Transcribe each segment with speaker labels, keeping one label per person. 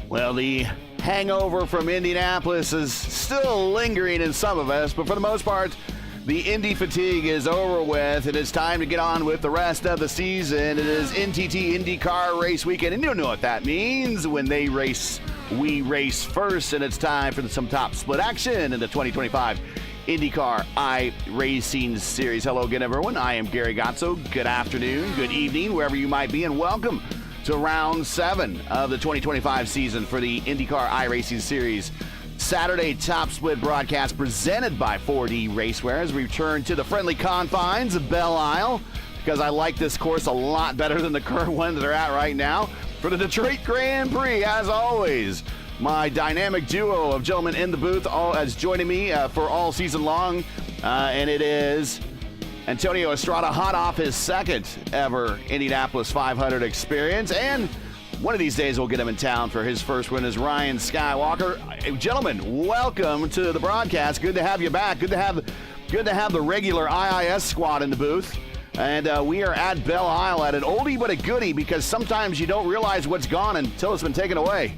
Speaker 1: Well, the hangover from Indianapolis is still lingering in some of us, but for the most part, the Indy fatigue is over with, and it's time to get on with the rest of the season. It is NTT IndyCar Race Weekend, and you know what that means. When they race, we race first, and it's time for some top split action in the 2025 IndyCar iRacing Series. Hello again, everyone. I am Gary Gotzo. Good afternoon, good evening, wherever you might be, and welcome to round 7 of the 2025 season for the IndyCar iRacing Series. Saturday top split broadcast presented by 4D Racewear as we return to the friendly confines of Belle Isle, because I like this course a lot better than the current one that they're at right now. For the Detroit Grand Prix, as always, my dynamic duo of gentlemen in the booth as joining me for all season long, and it is Antonio Estrada, hot off his second ever Indianapolis 500 experience, and one of these days we'll get him in town for his first win, is Ryan Skywalker. Gentlemen, welcome to the broadcast. Good to have you back. Good to have the regular IIS squad in the booth. And we are at Belle Isle at an oldie but a goodie, because sometimes you don't realize what's gone until it's been taken away.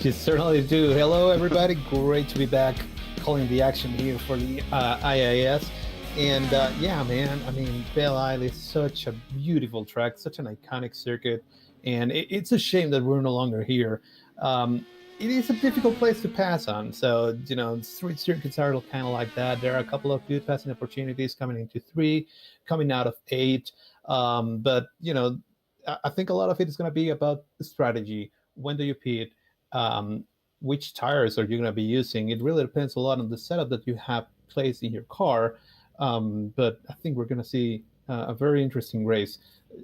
Speaker 2: You certainly do. Hello, everybody. Great to be back calling the action here for the IIS. And yeah, man, I mean, Belle Isle is such a beautiful track, such an iconic circuit, and it's a shame that we're no longer here. It is a difficult place to pass on. So, you know, street circuits are kind of like that. There are a couple of good passing opportunities coming into 3, coming out of 8. But, you know, I think a lot of it is going to be about the strategy. When do you pit? Which tires are you going to be using? It really depends a lot on the setup that you have placed in your car. But I think we're going to see a very interesting race.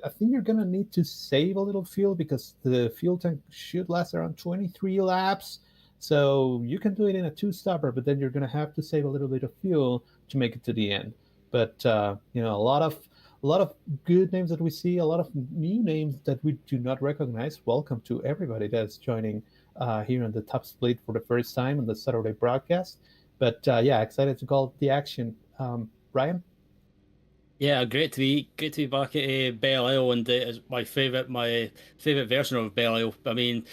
Speaker 2: I think you're going to need to save a little fuel, because the fuel tank should last around 23 laps. So you can do it in a 2-stopper, but then you're going to have to save a little bit of fuel to make it to the end. But, you know, a lot of good names that we see, a lot of new names that we do not recognize. Welcome to everybody that's joining here on the top split for the first time on the Saturday broadcast. But yeah, excited to call the action. Ryan?
Speaker 3: Yeah, great to be back at Belle Isle, and it's my favorite version of Belle Isle. I mean,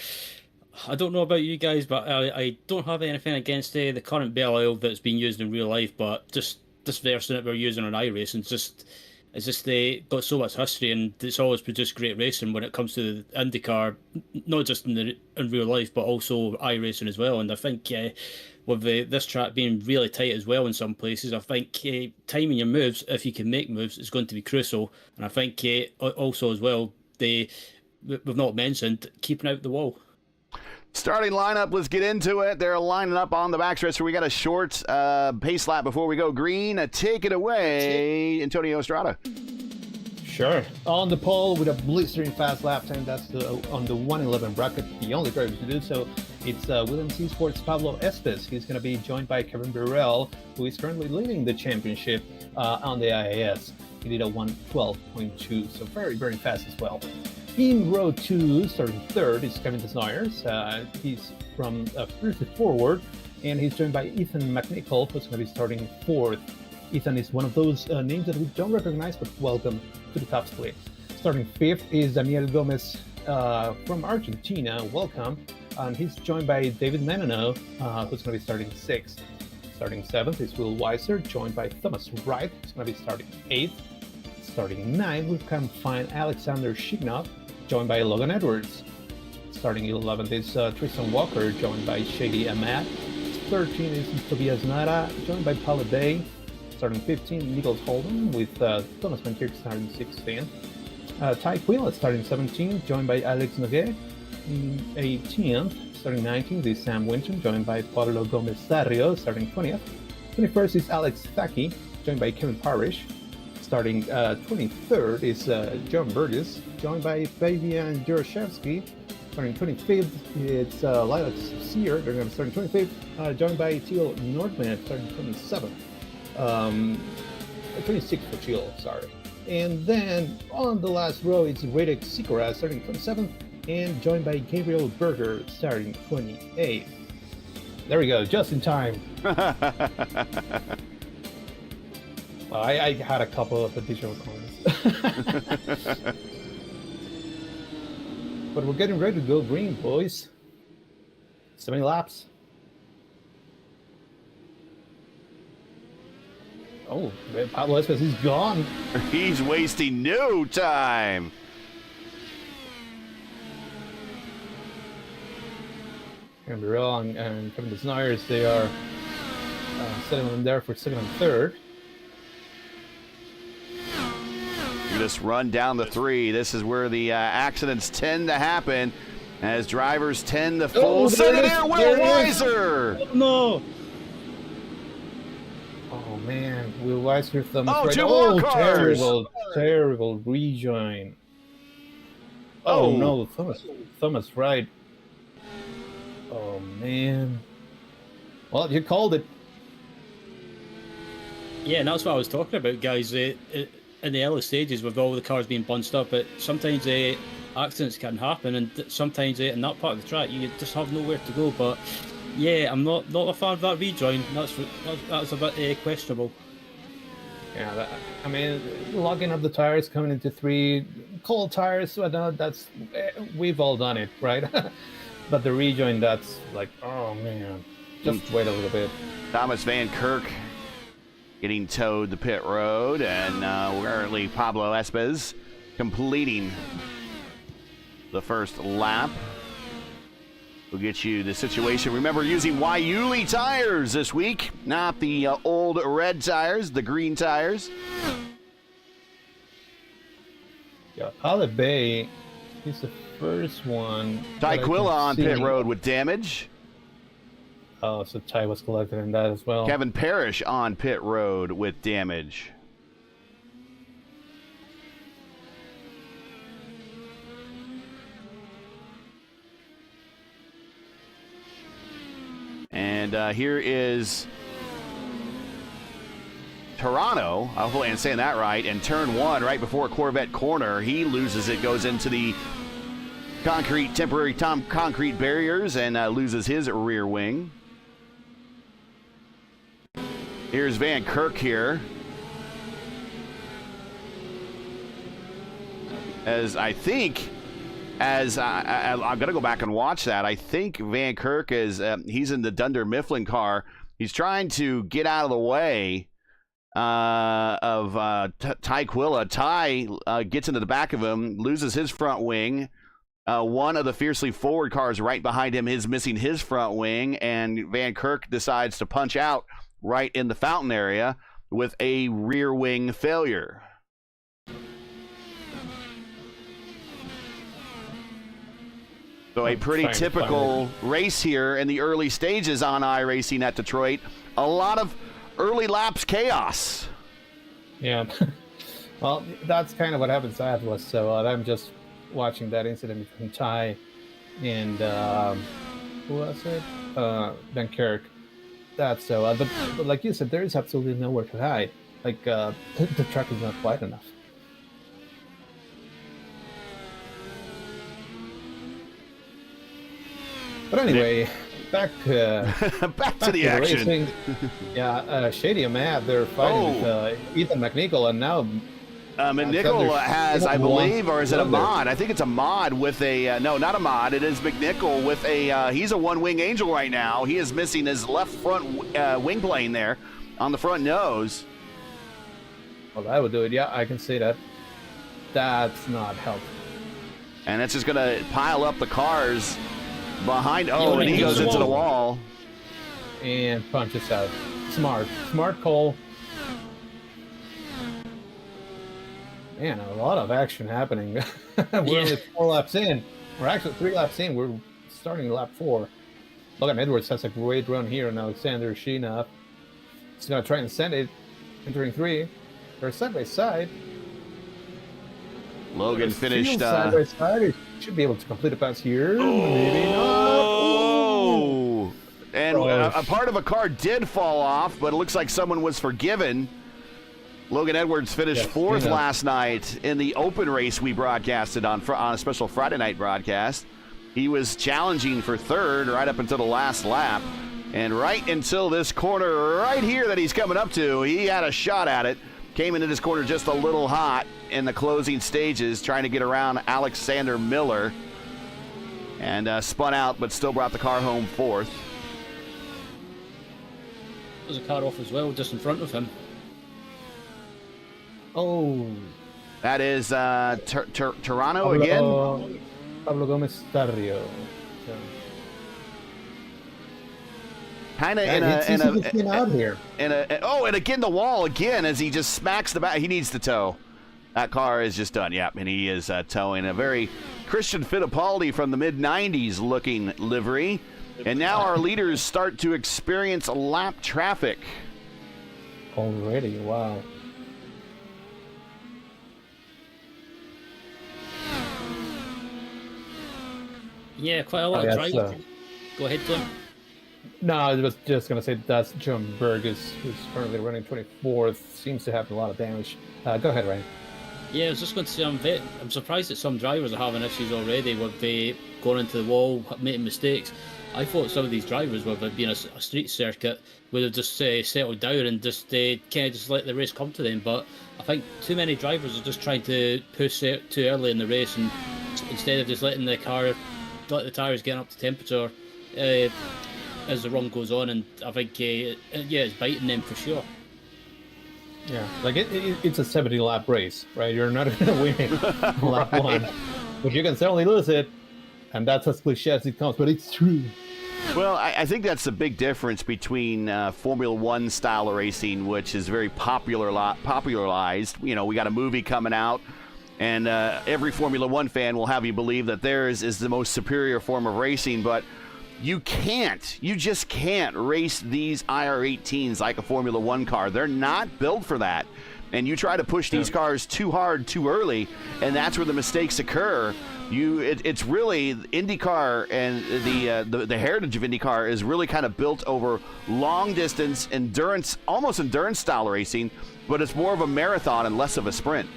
Speaker 3: I don't know about you guys, but I don't have anything against the current Belle Isle that's being used in real life, but just this version that we're using on iRacing, it's just got so much history, and it's always produced great racing when it comes to IndyCar, not just in real life, but also iRacing as well. And I think with this track being really tight as well in some places, I think timing your moves, if you can make moves, is going to be crucial. And I think also as well, we've not mentioned keeping out the wall.
Speaker 1: Starting lineup, let's get into it. They're lining up on the backstretch, so we got a short pace lap before we go green. Take it away, Antonio Estrada.
Speaker 2: Sure. On the pole with a blistering fast lap time, that's on the 111 bracket. The only driver to do so, it's Williams eSports Pablo Espes. He's going to be joined by Kevin Burrell, who is currently leading the championship on the IAS. He did a 1:12.2, so very, very fast as well. In row 2, starting third, is Kevin Desnoyers. He's from first to forward, and he's joined by Ethan McNichol, who's going to be starting 4th. Ethan is one of those names that we don't recognize, but welcome to the top split. Starting 5th is Daniel Gomez from Argentina. Welcome. And he's joined by David Menino, who's going to be starting 6th. Starting 7th is Will Weiser, joined by Thomas Wright, who's going to be starting 8th. Starting 9th, we can find Alexander Shignov, joined by Logan Edwards. Starting 11th is Tristan Walker, joined by Shady Ahmad. 13th is Tobias Nara, joined by Paula Day. Starting 15th, Nicholas Holden, with Thomas Mankirk starting 16th. Ty Quill starting 17th, joined by Alex Noguet. 18th, starting 19th is Sam Winton, joined by Pablo Gomez Sarrio, starting 20th. 21st is Alex Thaki, joined by Kevin Parrish. Starting 23rd is John Burgess, joined by Fabian Jurashevsky. Starting 25th, it's Lilac Sear, they're going to be starting 25th, joined by Teal Nordman, starting 27th. 26th for Teal, sorry. And then on the last row, it's Radek Sikora, starting 27th, and joined by Gabriel Berger, starting 28th. There we go, just in time. I had a couple of additional comments. But we're getting ready to go green, boys. 70 laps. Oh, Pablo Estes, he's gone.
Speaker 1: He's wasting no time.
Speaker 2: And Birrell and Kevin Desnyers, they are setting them there for second and third.
Speaker 1: Just run down the 3. This is where the accidents tend to happen, as drivers tend to full set it in. Will Weiser.
Speaker 3: No.
Speaker 2: Oh man, Will Weiser thumbs
Speaker 1: Oh,
Speaker 2: right.
Speaker 1: 2 more cars.
Speaker 2: Terrible rejoin. Oh no, Thomas right. Oh man. Well, you called it.
Speaker 3: Yeah, and that's what I was talking about, guys. In the early stages, with all the cars being bunched up, but sometimes accidents can happen, and sometimes in that part of the track you just have nowhere to go. But yeah, I'm not a fan of that rejoin. That's a bit questionable.
Speaker 2: Yeah, I mean, logging up the tires coming into 3, cold tires. So that's we've all done it, right? But the rejoin, that's like, oh man, just wait a little bit.
Speaker 1: Thomas Van Kirk getting towed the pit road, and currently Pablo Estes completing the first lap. We'll get you the situation. Remember, using Waiuli tires this week, not the old red tires, the green tires.
Speaker 2: Yeah, Olive Bay, he's the first one.
Speaker 1: Tyquilla on pit road with damage.
Speaker 2: Oh, so Ty was collected in that as well.
Speaker 1: Kevin Parrish on pit road with damage. And here is Toronto. Hopefully I'm saying that right. And turn 1, right before Corvette corner, he loses it, goes into the temporary concrete barriers, and loses his rear wing. Here's Van Kirk here. I'm going to go back and watch that. I think Van Kirk he's in the Dunder Mifflin car. He's trying to get out of the way of Tyquilla. Ty gets into the back of him, loses his front wing. One of the fiercely forward cars right behind him is missing his front wing, and Van Kirk decides to punch out right in the fountain area with a rear wing failure. So a pretty typical race here in the early stages on iRacing at Detroit. A lot of early laps chaos.
Speaker 2: Yeah. Well, that's kind of what happened to Atlas. So I'm just watching that incident between Ty and who was it? Van Kirk. That's so. But like you said, there is absolutely nowhere to hide. Like the track is not wide enough. But anyway, back
Speaker 1: to the action.
Speaker 2: Racing. Yeah, Shady and Matt, they're fighting with Ethan McNichol, and now
Speaker 1: McNichol has, I believe, or is it a mod? I think it's a mod with a no, not a mod. It is McNichol with a. He's a one-wing angel right now. He is missing his left front wing plane there on the front nose.
Speaker 2: Well, that would do it. Yeah, I can see that. That's not helpful.
Speaker 1: And that's just going to pile up the cars behind. Oh, and he goes into the wall.
Speaker 2: And punches out. Smart call. Man, a lot of action happening. We're only 4 laps in. We're actually 3 laps in. We're starting lap 4. Logan Edwards has a great run here, and Alexander Sheena. He's going to try and send it. Entering 3. They're side by side.
Speaker 1: Logan finished
Speaker 2: side by side. He should be able to complete a pass here. Maybe not.
Speaker 1: Oh! And a part of a car did fall off, but it looks like someone was forgiven. Logan Edwards finished 4th last night in the open race we broadcasted on a special Friday night broadcast. He was challenging for 3rd right up until the last lap. And right until this corner right here that he's coming up to, he had a shot at it. Came into this corner just a little hot in the closing stages, trying to get around Alexander Miller. and spun out, but still brought the car home fourth.
Speaker 3: There's a car off as well, just in front of him.
Speaker 2: Oh,
Speaker 1: That is Toronto again.
Speaker 2: Pablo Gomez Tarrio. So,
Speaker 1: Kind of
Speaker 2: out here.
Speaker 1: and again the wall again as he just smacks the back. He needs to tow. That car is just done. Yep, and he is towing a very Christian Fittipaldi from the mid-'90s looking livery. And now our leaders start to experience lap traffic.
Speaker 2: Already, wow.
Speaker 3: Yeah, quite a lot of drivers. Go ahead, Tim.
Speaker 2: No, I was just going to say that's John Burgess, who's currently running 24th, seems to have a lot of damage. Go ahead, Ryan.
Speaker 3: Yeah, I was just going to say I'm surprised that some drivers are having issues already with the going into the wall, making mistakes. I thought some of these drivers, with it being a street circuit, would have just settled down and just kind of just let the race come to them. But I think too many drivers are just trying to push it too early in the race, and instead of just letting the tyres get up to temperature as the run goes on. And I think it's biting them for sure.
Speaker 2: Yeah, like it's a 70-lap race, right? You're not going to win lap one, but you can certainly lose it, and that's as cliche as it comes, but it's true.
Speaker 1: Well, I think that's the big difference between Formula One style of racing, which is very popularized. You know, we got a movie coming out, and every Formula One fan will have you believe that theirs is the most superior form of racing, but you just can't race these IR-18s like a Formula One car. They're not built for that. And you try to push these cars too hard, too early, and that's where the mistakes occur. It's really IndyCar, and the heritage of IndyCar is really kind of built over long distance endurance, almost endurance style racing, but it's more of a marathon and less of a sprint.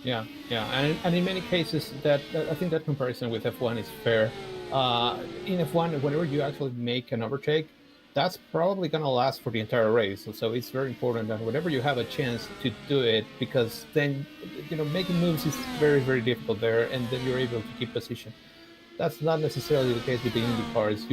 Speaker 2: Yeah, and in many cases, that I think that comparison with F1 is fair. In F1, whenever you actually make an overtake, that's probably going to last for the entire race. So it's very important that whenever you have a chance to do it, because then, making moves is very, very difficult there, and then you're able to keep position. That's not necessarily the case with the Indy cars.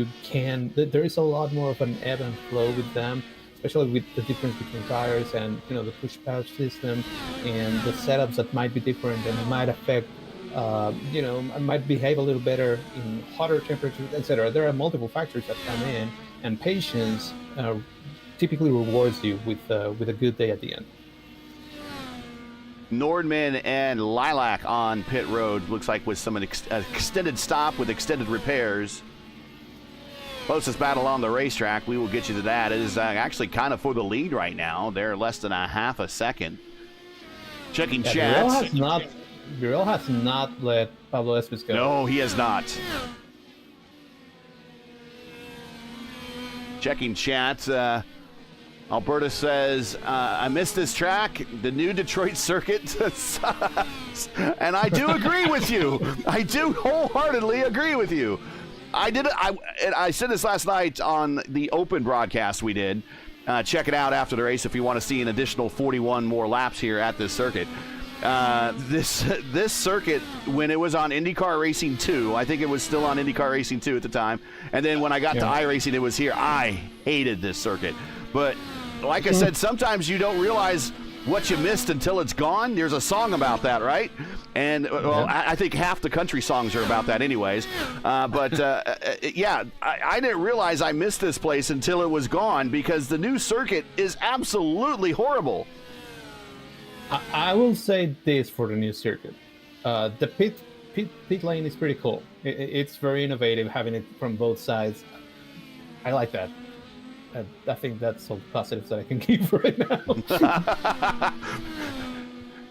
Speaker 2: There is a lot more of an ebb and flow with them, especially with the difference between tires and, the push pouch system and the setups that might be different and might affect might behave a little better in hotter temperatures, etc. There are multiple factors that come in, and patience typically rewards you with a good day at the end.
Speaker 1: Nordman and Lilac on pit road, looks like with some extended stop with extended repairs. Closest battle on the racetrack, we will get you to that. It is actually kind of for the lead right now. They're less than a half a second. Checking chats.
Speaker 2: Birel has not let Pablo Espes go.
Speaker 1: No, he has not. Checking chat. Alberta says, I missed this track. The new Detroit circuit sucks. And I do agree with you. I do wholeheartedly agree with you. I said this last night on the open broadcast we did. Check it out after the race if you want to see an additional 41 more laps here at this circuit. This circuit, when it was on IndyCar Racing 2, I think it was still on IndyCar Racing 2 at the time, and then when I got to iRacing, it was here. I hated this circuit. But like I said, sometimes you don't realize what you missed until it's gone. There's a song about that, right? And I think half the country songs are about that anyways. I didn't realize I missed this place until it was gone, because the new circuit is absolutely horrible.
Speaker 2: I will say this for the new circuit. The pit lane is pretty cool. It's very innovative, having it from both sides. I like that. I think that's all the positives that I can give right now.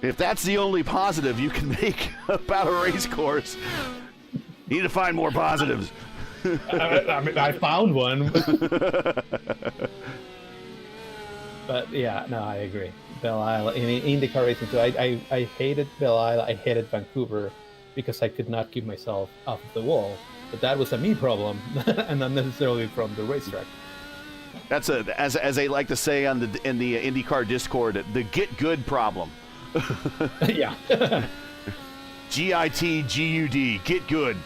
Speaker 1: If that's the only positive you can make about a race course, you need to find more positives.
Speaker 2: I found one. But yeah, no, I agree. Belle Isle in IndyCar Racing 2, I hated Belle Isle. I hated Vancouver because I could not keep myself off of the wall. But that was a me problem, and not necessarily from the racetrack.
Speaker 1: That's as they like to say in the IndyCar Discord, the get good problem.
Speaker 2: Yeah.
Speaker 1: GITGUD, get good.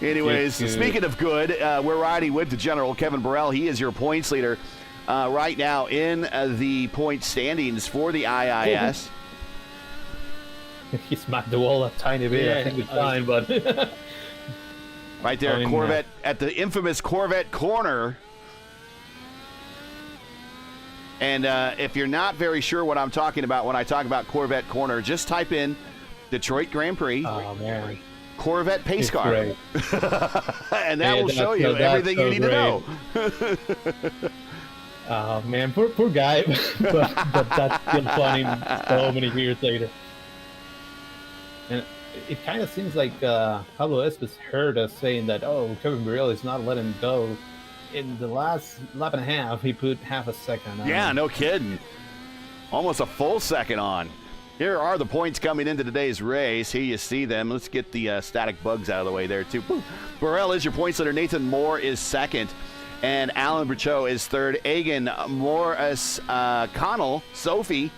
Speaker 1: Anyways,
Speaker 2: Good.
Speaker 1: speaking of good, we're riding with the general, Kevin Burrell. He is your points leader right now in the point standings for the IIS.
Speaker 2: He smacked the wall a tiny bit.
Speaker 3: Yeah,
Speaker 2: I think it's fine, but
Speaker 1: Right there,
Speaker 2: Fine,
Speaker 1: Corvette at the infamous Corvette corner. And if you're not very sure what I'm talking about when I talk about Corvette corner, just type in Detroit Grand Prix,
Speaker 2: oh man,
Speaker 1: Corvette pace
Speaker 2: it's
Speaker 1: car,
Speaker 2: great.
Speaker 1: and that will show you everything you need to know.
Speaker 2: Oh man, poor guy, but that's still funny so many years later. And it kind of seems like Pablo Estes heard us saying that, oh, Kevin Burrell is not letting him go. In the last lap and a half, he put half a second on.
Speaker 1: Yeah, no kidding. Almost a full second on. Here are the points coming into today's race. Here you see them. Let's get the static bugs out of the way there, too. Woo. Burrell is your points leader. Nathan Moore is second. And Alan Brichot is third. Egan Morris Connell, Sophie.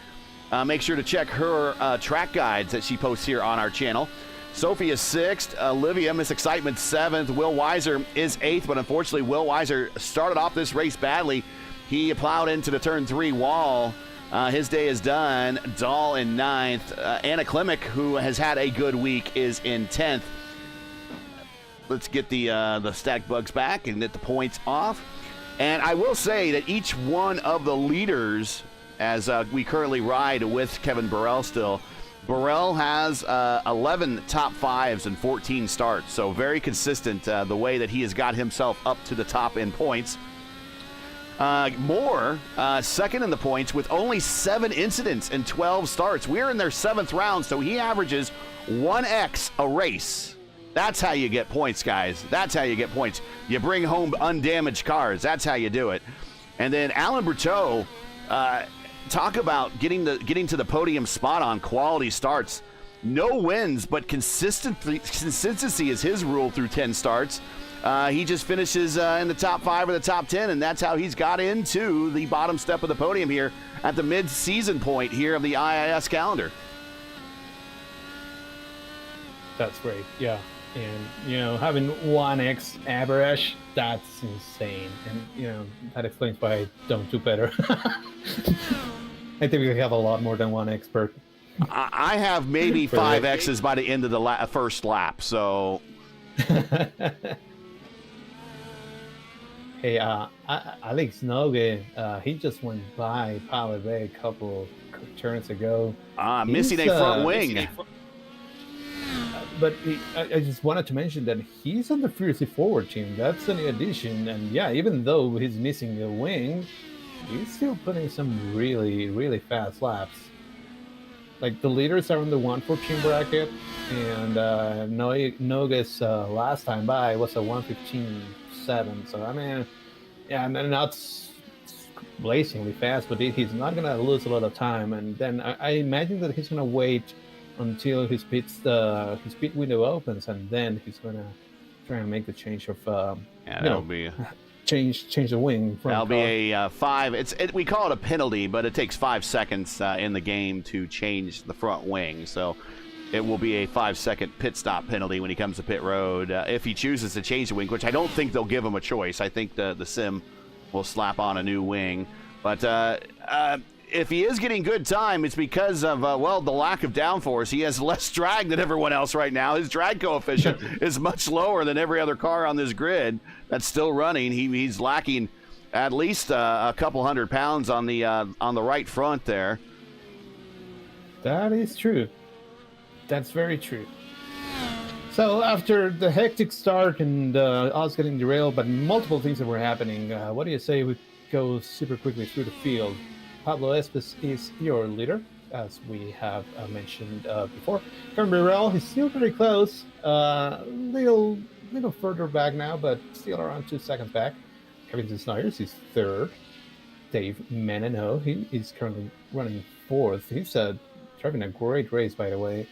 Speaker 1: Make sure to check her track guides that she posts here on our channel. Sophie is sixth. Olivia, Miss Excitement, seventh. Will Weiser is eighth, but unfortunately, Will Weiser started off this race badly. He plowed into the turn 3 wall. His day is done. Dahl in ninth. Anna Klimek, who has had a good week, is in 10th. Let's get the static bugs back and get the points off. And I will say that each one of the leaders, as we currently ride with Kevin Burrell still, Burrell has 11 top fives and 14 starts, so very consistent the way that he has got himself up to the top in points. Moore, second in the points with only 7 incidents and 12 starts. We're in their 7th round, so he averages 1x a race. That's how you get points, guys. That's how you get points. You bring home undamaged cars. That's how you do it. And then Alan Berteau, talk about getting to the podium spot on quality starts. No wins, but consistency is his rule through 10 starts. He just finishes in the top 5 or the top 10, and that's how he's got into the bottom step of the podium here at the mid-season point here of the IIS calendar.
Speaker 2: That's great, yeah. And, having 1x average, that's insane. And, that explains why I don't do better. I think we have a lot more than one expert.
Speaker 1: I have maybe 5 X's by the end of the first lap, so...
Speaker 2: Hey, Alex Nogue, he just went by Palais a couple turns ago.
Speaker 1: Missing a front wing.
Speaker 2: But I just wanted to mention that he's on the Fiercely Forward team. That's a new addition. And yeah, even though he's missing a wing, he's still putting some really, really fast laps. Like the leaders are in the 114 bracket, and Nogue's last time by was a 115.7. So I mean, yeah, and not blazingly fast, but he's not gonna lose a lot of time. And then I imagine that he's gonna wait until his pit window opens, and then he's gonna try and make the change of
Speaker 1: that'll be
Speaker 2: change the wing.
Speaker 1: That'll be a 5. We call it a penalty, but it takes 5 seconds in the game to change the front wing. So it will be a 5-second pit stop penalty when he comes to pit road if he chooses to change the wing, which I don't think they'll give him a choice. I think the sim will slap on a new wing, but if he is getting good time, it's because of, the lack of downforce. He has less drag than everyone else right now. His drag coefficient is much lower than every other car on this grid that's still running. He's lacking at least a couple 100 pounds on the right front there.
Speaker 2: That is true. That's very true. So after the hectic start and us getting derailed, but multiple things that were happening, what do you say we go super quickly through the field? Pablo Estes is your leader, as we have mentioned before. Kevin Burrell, he's still very close. Little further back now, but still around 2 seconds back. Kevin Snyers is third. Dave Menino, he is currently running fourth. He's driving a great race, by the way.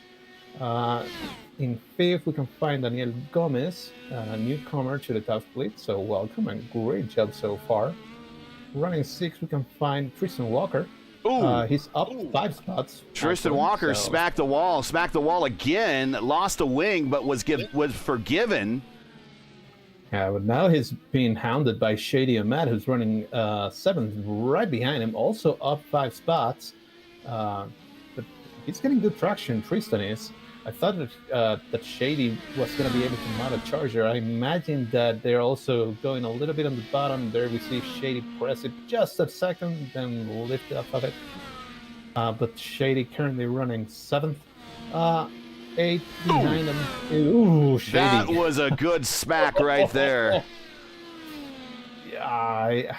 Speaker 2: In fifth, we can find Daniel Gomez, a newcomer to the top split. So welcome and great job so far. Running sixth, we can find Tristan Walker. He's up 5 spots.
Speaker 1: Tristan Walker smacked the wall again, lost a wing, but was forgiven
Speaker 2: Yeah, but now he's being hounded by Shady Ahmed, who's running 7th right behind him, also up 5 spots. But he's getting good traction, Tristan is. I thought that Shady was going to be able to mount a charger. I imagine that they're also going a little bit on the bottom. There we see Shady press it just a second, then lift off of it. But Shady currently running 7th. 8 behind him. Ooh, Shady.
Speaker 1: That was a good smack right there.
Speaker 2: Yeah,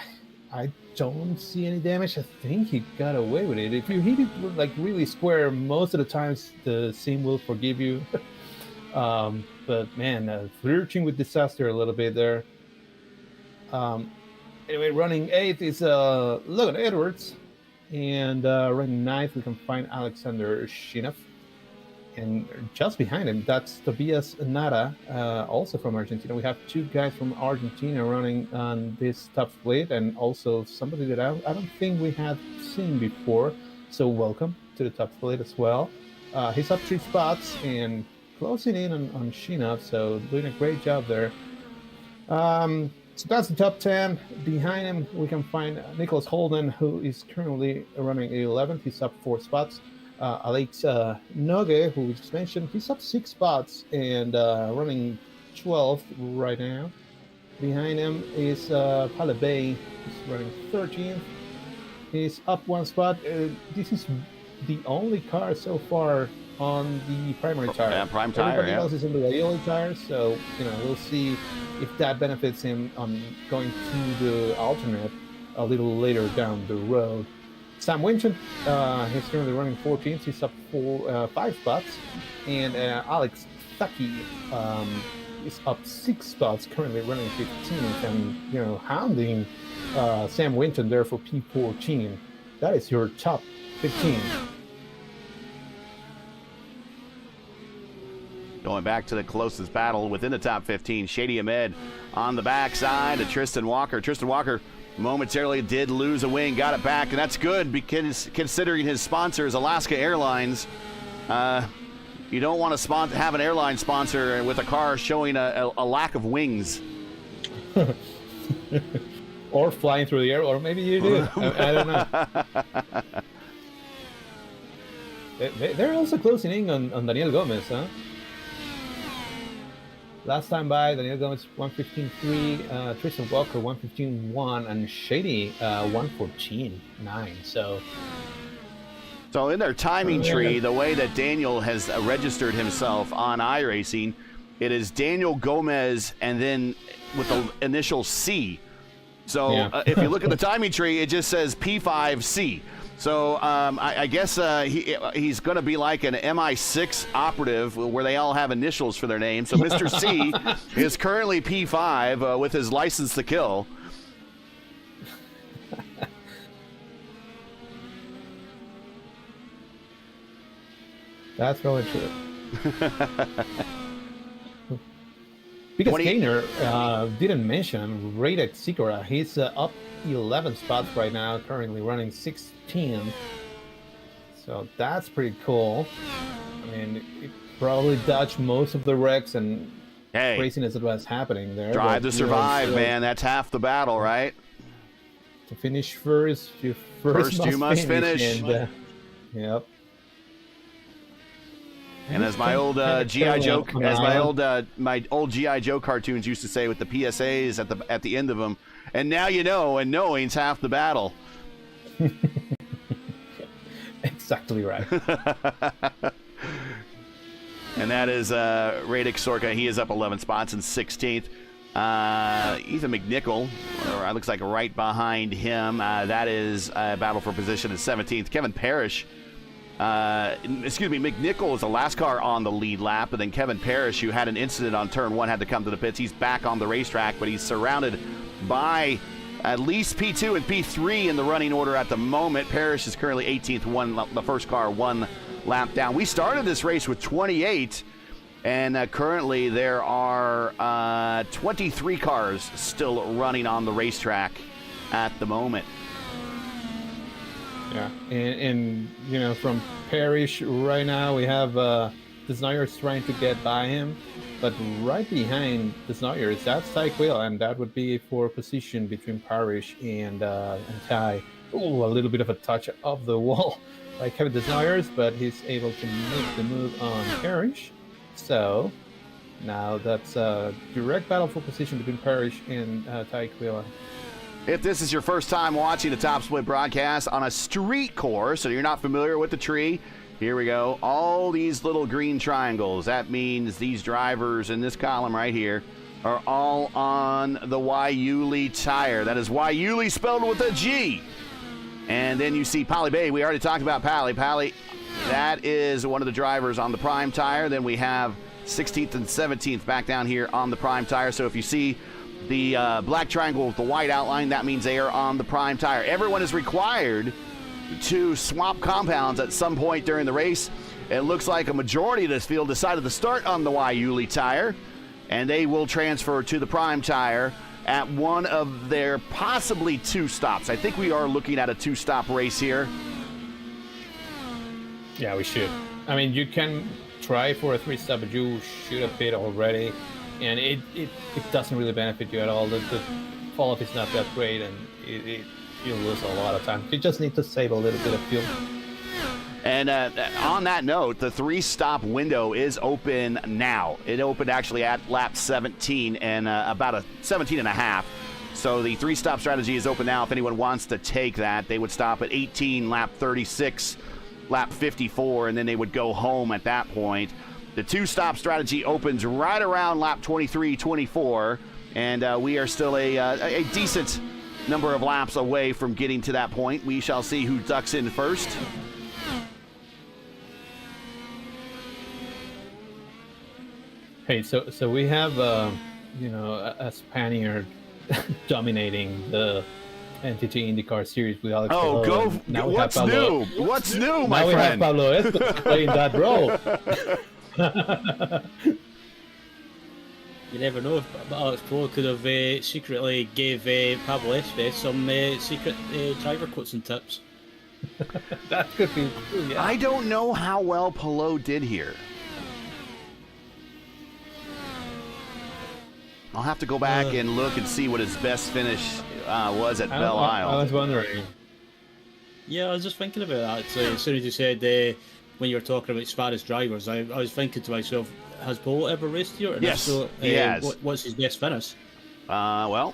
Speaker 2: I don't see any damage. I think he got away with it. If you hit it like really square, most of the times the sim will forgive you. But man, flirting with disaster a little bit there. Anyway, running 8th is Logan Edwards, and running 9th we can find Alexander Shinov. And just behind him, that's Tobias Nara, also from Argentina. We have 2 guys from Argentina running on this top split, and also somebody that I don't think we have seen before. So welcome to the top split as well. He's up 3 spots and closing in on Shinov, so doing a great job there. So that's the top 10. Behind him, we can find Nicholas Holden, who is currently running 11th. He's up 4 spots. Alex Nogue, who we just mentioned, he's up 6 spots and running 12th right now. Behind him is Pale Bay, he's running 13th. He's up 1 spot. This is the only car so far on the primary tire.
Speaker 1: Yeah, prime tire.
Speaker 2: Everybody else is in the yellow tire, so we'll see if that benefits him on going to the alternate a little later down the road. Sam Winton, he's currently running 14th. He's up 5 spots. And Alex Stuckey is up 6 spots, currently running 15th. And, hounding Sam Winton there for P14. That is your top 15.
Speaker 1: Going back to the closest battle within the top 15, Shady Ahmed on the backside to Tristan Walker. Tristan Walker momentarily did lose a wing, got it back, and that's good because considering his sponsor is Alaska Airlines. You don't want to have an airline sponsor with a car showing a lack of wings.
Speaker 2: Or flying through the air, or maybe you do. I don't know. They're also closing in on Daniel Gomez, huh? Last time by, Daniel Gomez 115.3, Tristan Walker 115.1, and Shady 114.9. So
Speaker 1: in their timing tree, the way that Daniel has registered himself on iRacing, it is Daniel Gomez and then with the initial C. So if you look at the timing tree, it just says P5C. So I guess he's going to be like an MI6 operative where they all have initials for their name. So Mr. C is currently P5 with his license to kill.
Speaker 2: That's really true. Because Kainer didn't mention Radek Sikora. He's up 11 spots right now, currently running 16. So that's pretty cool. I mean, it probably dodged most of the wrecks and craziness that was happening there.
Speaker 1: Drive to survive, man. That's half the battle, right?
Speaker 2: To finish first, you must finish. And, yep.
Speaker 1: And as my old GI Joe, my old GI Joe cartoons used to say, with the PSAs at the end of them, and now you know, and knowing's half the battle.
Speaker 2: Exactly right.
Speaker 1: And that is Radek Sorka. He is up 11 spots in 16th. Ethan McNichol looks like right behind him. That is a battle for position in 17th. Kevin Parrish. McNichol is the last car on the lead lap, and then Kevin Parrish, who had an incident on turn 1, had to come to the pits. He's back on the racetrack, but he's surrounded by at least P2 and P3 in the running order at the moment. Parrish is currently 18th, the first car 1 lap down. We started this race with 28, and currently there are 23 cars still running on the racetrack at the moment. Yeah,
Speaker 2: and from Parrish right now we have Desnoyers trying to get by him, but right behind Desnoyers, that's Ty Quayle, and that would be for position between Parrish and Ty. Oh, a little bit of a touch of the wall by Kevin Desnoyers, but he's able to make the move on Parrish. So now that's a direct battle for position between Parrish and Ty Quayle.
Speaker 1: If this is your first time watching the Top Split broadcast on a street course, so you're not familiar with the tree, here we go. All these little green triangles, that means these drivers in this column right here are all on the Waiuli tire. That is Waiuli spelled with a G. And then you see Pally Bay. We already talked about Pally. Pally, that is one of the drivers on the prime tire. Then we have 16th and 17th back down here on the prime tire. So if you see the black triangle with the white outline, that means they are on the prime tire. Everyone is required to swap compounds at some point during the race. It looks like a majority of this field decided to start on the Waiuli tire, and they will transfer to the prime tire at one of their possibly 2 stops. I think we are looking at a 2-stop race here.
Speaker 2: Yeah, we should. I mean, you can try for a 3-stop, but you should have paid already, and it doesn't really benefit you at all. The fall-off is not that great, and you'll lose a lot of time. You just need to save a little bit of fuel.
Speaker 1: And on that note, the 3-stop window is open now. It opened actually at lap 17 and about a 17 and a half. So the 3-stop strategy is open now. If anyone wants to take that, they would stop at 18, lap 36, lap 54, and then they would go home at that point. The 2-stop strategy opens right around lap 23, 24, and we are still a decent number of laps away from getting to that point. We shall see who ducks in first.
Speaker 2: Hey, so we have a Spaniard dominating the NTT IndyCar Series with Alex.
Speaker 1: Oh,
Speaker 2: Palou.
Speaker 1: Now what's new? What's new, my
Speaker 2: now
Speaker 1: friend?
Speaker 2: Now we have Pablo Estes playing that role.
Speaker 3: You never know if Alex Pro could have secretly gave Pablo Estes some secret driver quotes and tips.
Speaker 2: That could be true, yeah.
Speaker 1: I don't know how well Palou did here. I'll have to go back and look and see what his best finish was at Belle Isle.
Speaker 2: I was wondering.
Speaker 3: Yeah, I was just thinking about that. So as soon as you said when you were talking about Spanish drivers, I was thinking to myself, has Polo ever raced here? And
Speaker 1: Yes,
Speaker 3: if so,
Speaker 1: he has.
Speaker 3: What's his best finish?
Speaker 1: Well,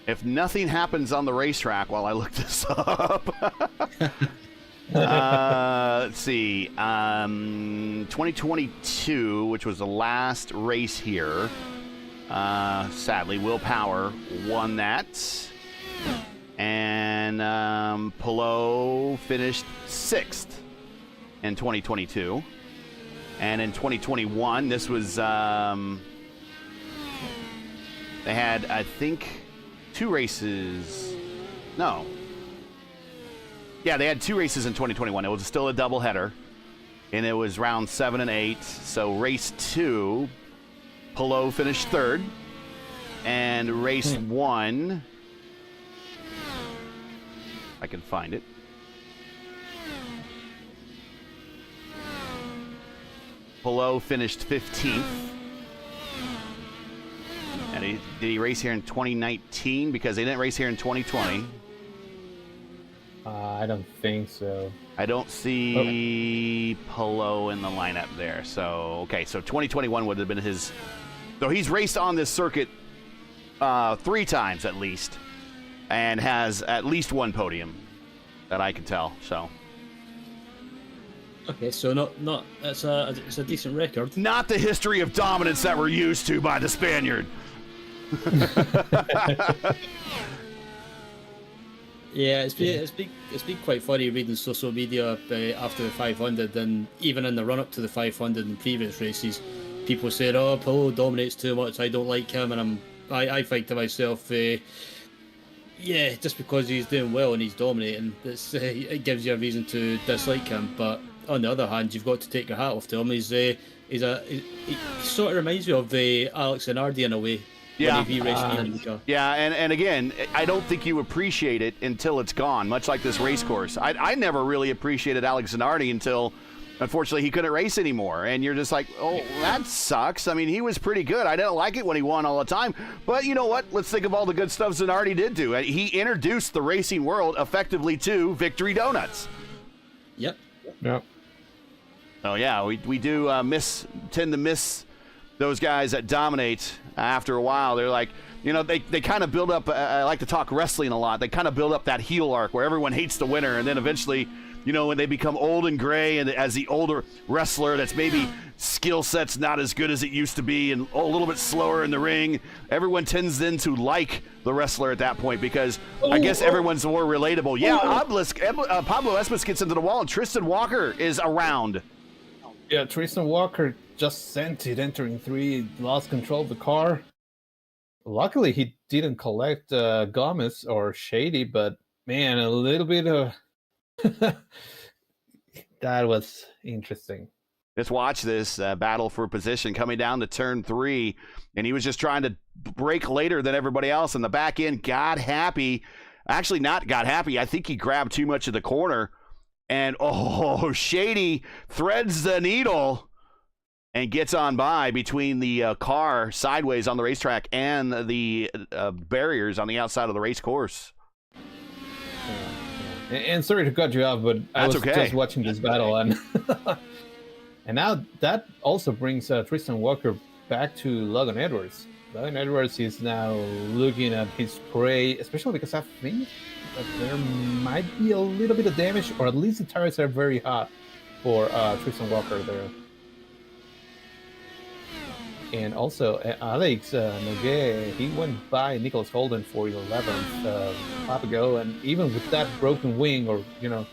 Speaker 1: if nothing happens on the racetrack while I look this up, let's see. 2022, which was the last race here. Sadly, Will Power won that. And Palou finished 6th in 2022. And in 2021, this was, they had, I think, 2 races. No. Yeah, they had 2 races in 2021. It was still a doubleheader, and it was round 7 and 8. So race 2, Palou finished 3rd, and race 1, I can find it. Palou finished 15th. And did he race here in 2019? Because they didn't race here in 2020.
Speaker 2: I don't think so.
Speaker 1: I don't see Palou in the lineup there. So, okay, so 2021 would have been his. So he's raced on this circuit 3 times at least, and has at least 1 podium that I can tell. So.
Speaker 3: Okay, so not it's a decent record.
Speaker 1: Not the history of dominance that we're used to by the Spaniard.
Speaker 3: Yeah, it's been quite funny reading social media after the 500, and even in the run up to the 500 in previous races, people said, "Oh, Palou dominates too much. I don't like him," and I think to myself, yeah, just because he's doing well and he's dominating, it gives you a reason to dislike him. But on the other hand, you've got to take your hat off to him. He sort of reminds me of Alex Zanardi in a way.
Speaker 1: Yeah.
Speaker 3: When he raced in IndyCar.
Speaker 1: Yeah, and again, I don't think you appreciate it until it's gone, much like this race course. I never really appreciated Alex Zanardi until, unfortunately, he couldn't race anymore. And you're just like, oh, that sucks. I mean, he was pretty good. I didn't like it when he won all the time. But you know what? Let's think of all the good stuff Zanardi did do. He introduced the racing world effectively to Victory Donuts.
Speaker 3: Yep.
Speaker 2: Yep.
Speaker 1: Oh, yeah, we do tend to miss those guys that dominate after a while. They're like, you know, they kind of build up, I like to talk wrestling a lot, they kind of build up that heel arc where everyone hates the winner, and then eventually, you know, when they become old and gray and as the older wrestler that's maybe skill set's not as good as it used to be and a little bit slower in the ring, everyone tends then to like the wrestler at that point because I guess everyone's more relatable. Yeah, Pablo Espas gets into the wall and Tristan Walker is around.
Speaker 2: Yeah, Tristan Walker just sent it entering 3, lost control of the car. Luckily, he didn't collect Gomez or Shady, but man, a little bit of that was interesting.
Speaker 1: Let's watch this battle for position coming down to turn 3, and he was just trying to brake later than everybody else, and the back end got happy. Actually, not got happy. I think he grabbed too much of the corner, and Shady threads the needle and gets on by between the car sideways on the racetrack and the barriers on the outside of the race course.
Speaker 2: And sorry to cut you off, but I was just watching this battle, and and now that also brings Tristan Walker back to Logan Edwards. Logan Edwards is now looking at his prey, especially because I think that there might be a little bit of damage, or at least the tires are very hot for Tristan Walker there. And also, Alex Noguet, he went by Nicholas Holden for 11th a lap ago, and even with that broken wing, or, you know,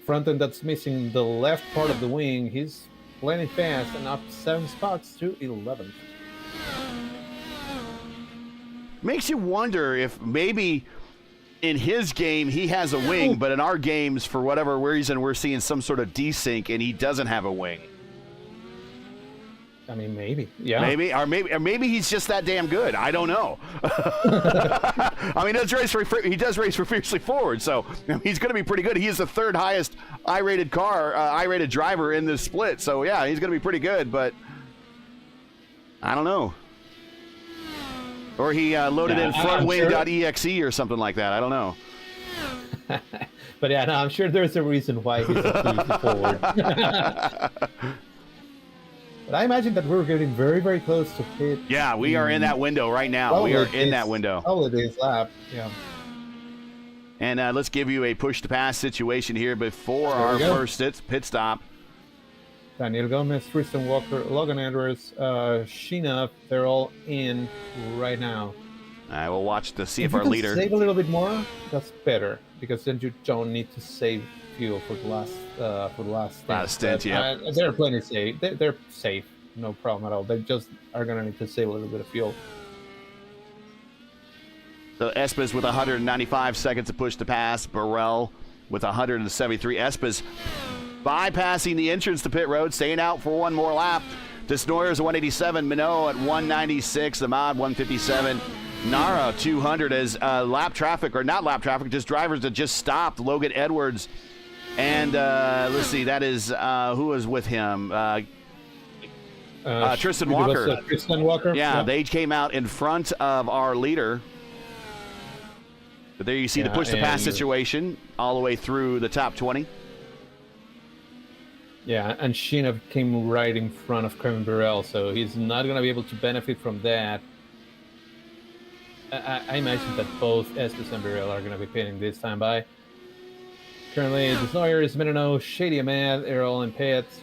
Speaker 2: front end that's missing the left part of the wing, he's landing fast and up 7 spots to 11th.
Speaker 1: Makes you wonder if maybe in his game he has a wing, but in our games, for whatever reason, we're seeing some sort of desync and he doesn't have a wing.
Speaker 2: I mean, maybe, yeah.
Speaker 1: Maybe he's just that damn good. I don't know. I mean, he does race for Fiercely Forward, so he's going to be pretty good. He is the 3rd highest I-rated I-rated driver in this split. So yeah, he's going to be pretty good. But I don't know. Or he loaded in frontwing.exe or something like that. I don't know.
Speaker 2: But yeah, no, I'm sure there's a reason why he's a forward. But I imagine that we're getting very, very close to pit.
Speaker 1: Yeah, we are in that window right now. We are in that window.
Speaker 2: Holidays lap, yeah.
Speaker 1: And let's give you a push-to-pass situation here before our first pit stop.
Speaker 2: Daniel Gomez, Tristan Walker, Logan Edwards, Sheena, they're all in right now.
Speaker 1: All right, we'll watch to see if
Speaker 2: you
Speaker 1: our leader...
Speaker 2: save a little bit more, that's better, because then you don't need to save fuel for the last stint.
Speaker 1: Yeah.
Speaker 2: They're plenty safe. They're safe, no problem at all. They just are gonna need to save a little bit of fuel.
Speaker 1: So Espas with 195 seconds to push to pass. Burrell with 173. Espas bypassing the entrance to pit road, staying out for one more lap. Desnoyers 187. Minot at 196. Ahmad 157. Nara 200 as lap traffic, or not lap traffic, just drivers that just stopped. Logan Edwards. And let's see, that is who was with him? Tristan Walker.
Speaker 2: Tristan Walker.
Speaker 1: Yeah, they came out in front of our leader. But there you see the push-to-pass situation all the way through the top 20.
Speaker 2: Yeah, and Sheena came right in front of Kevin Burrell, so he's not going to be able to benefit from that. I imagine that both Estes and Burrell are going to be pitting this time by. Currently, the Desnoyers, Minano, Shady Ahmad, they're all in pits.